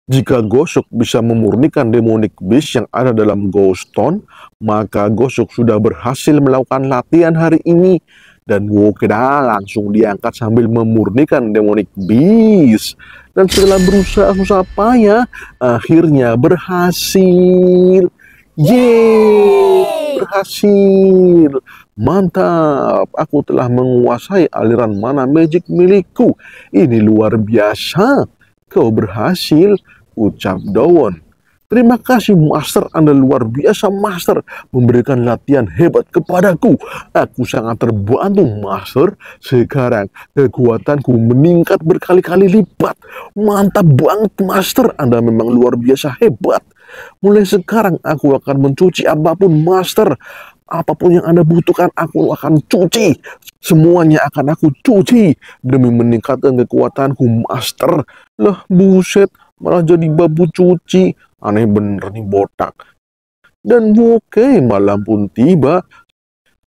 Jika Gosuk bisa memurnikan demonic beast yang ada dalam glowstone, maka Gosuk sudah berhasil melakukan latihan hari ini. Dan Wokeda langsung diangkat sambil memurnikan demonic beast. Dan setelah berusaha susah payah, akhirnya berhasil. Yeay! Berhasil! Mantap, aku telah menguasai aliran mana magic milikku. Ini luar biasa. Kau berhasil, ucap Dowon. Terima kasih master, Anda luar biasa master, memberikan latihan hebat kepadaku. Aku sangat terbantu master. Sekarang kekuatanku meningkat berkali-kali lipat. Mantap banget master, Anda memang luar biasa hebat. Mulai sekarang aku akan mencuci apapun master. Apapun yang Anda butuhkan aku akan cuci. Semuanya akan aku cuci demi meningkatkan kekuatanku master. Lah buset, malah jadi babu cuci. Aneh bener nih Botak. Dan oke, malam pun tiba.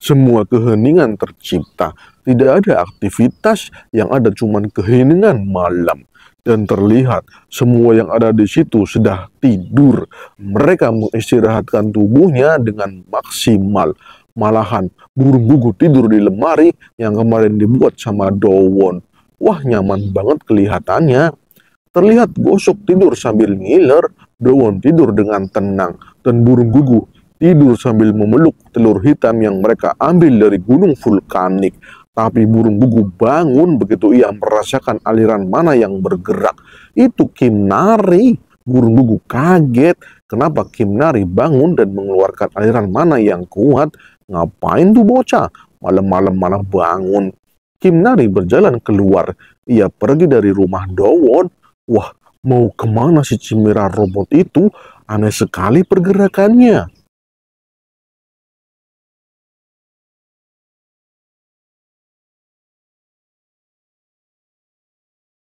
Semua keheningan tercipta. Tidak ada aktivitas, yang ada cuman keheningan malam. Dan terlihat semua yang ada di situ sudah tidur. Mereka mengistirahatkan tubuhnya dengan maksimal. Malahan burung gugu tidur di lemari yang kemarin dibuat sama Dowon. Wah, nyaman banget kelihatannya. Terlihat Gosuk tidur sambil ngiler, Dowon tidur dengan tenang, dan burung gugu tidur sambil memeluk telur hitam yang mereka ambil dari gunung vulkanik. Tapi burung gugu bangun begitu ia merasakan aliran mana yang bergerak. Itu Kimnari. Burung gugu kaget. Kenapa Kimnari bangun dan mengeluarkan aliran mana yang kuat? Ngapain tuh bocah? Malam-malam malah bangun. Kimnari berjalan keluar. Ia pergi dari rumah Dowon. Wah, mau kemana si Chimera robot itu? Aneh sekali pergerakannya.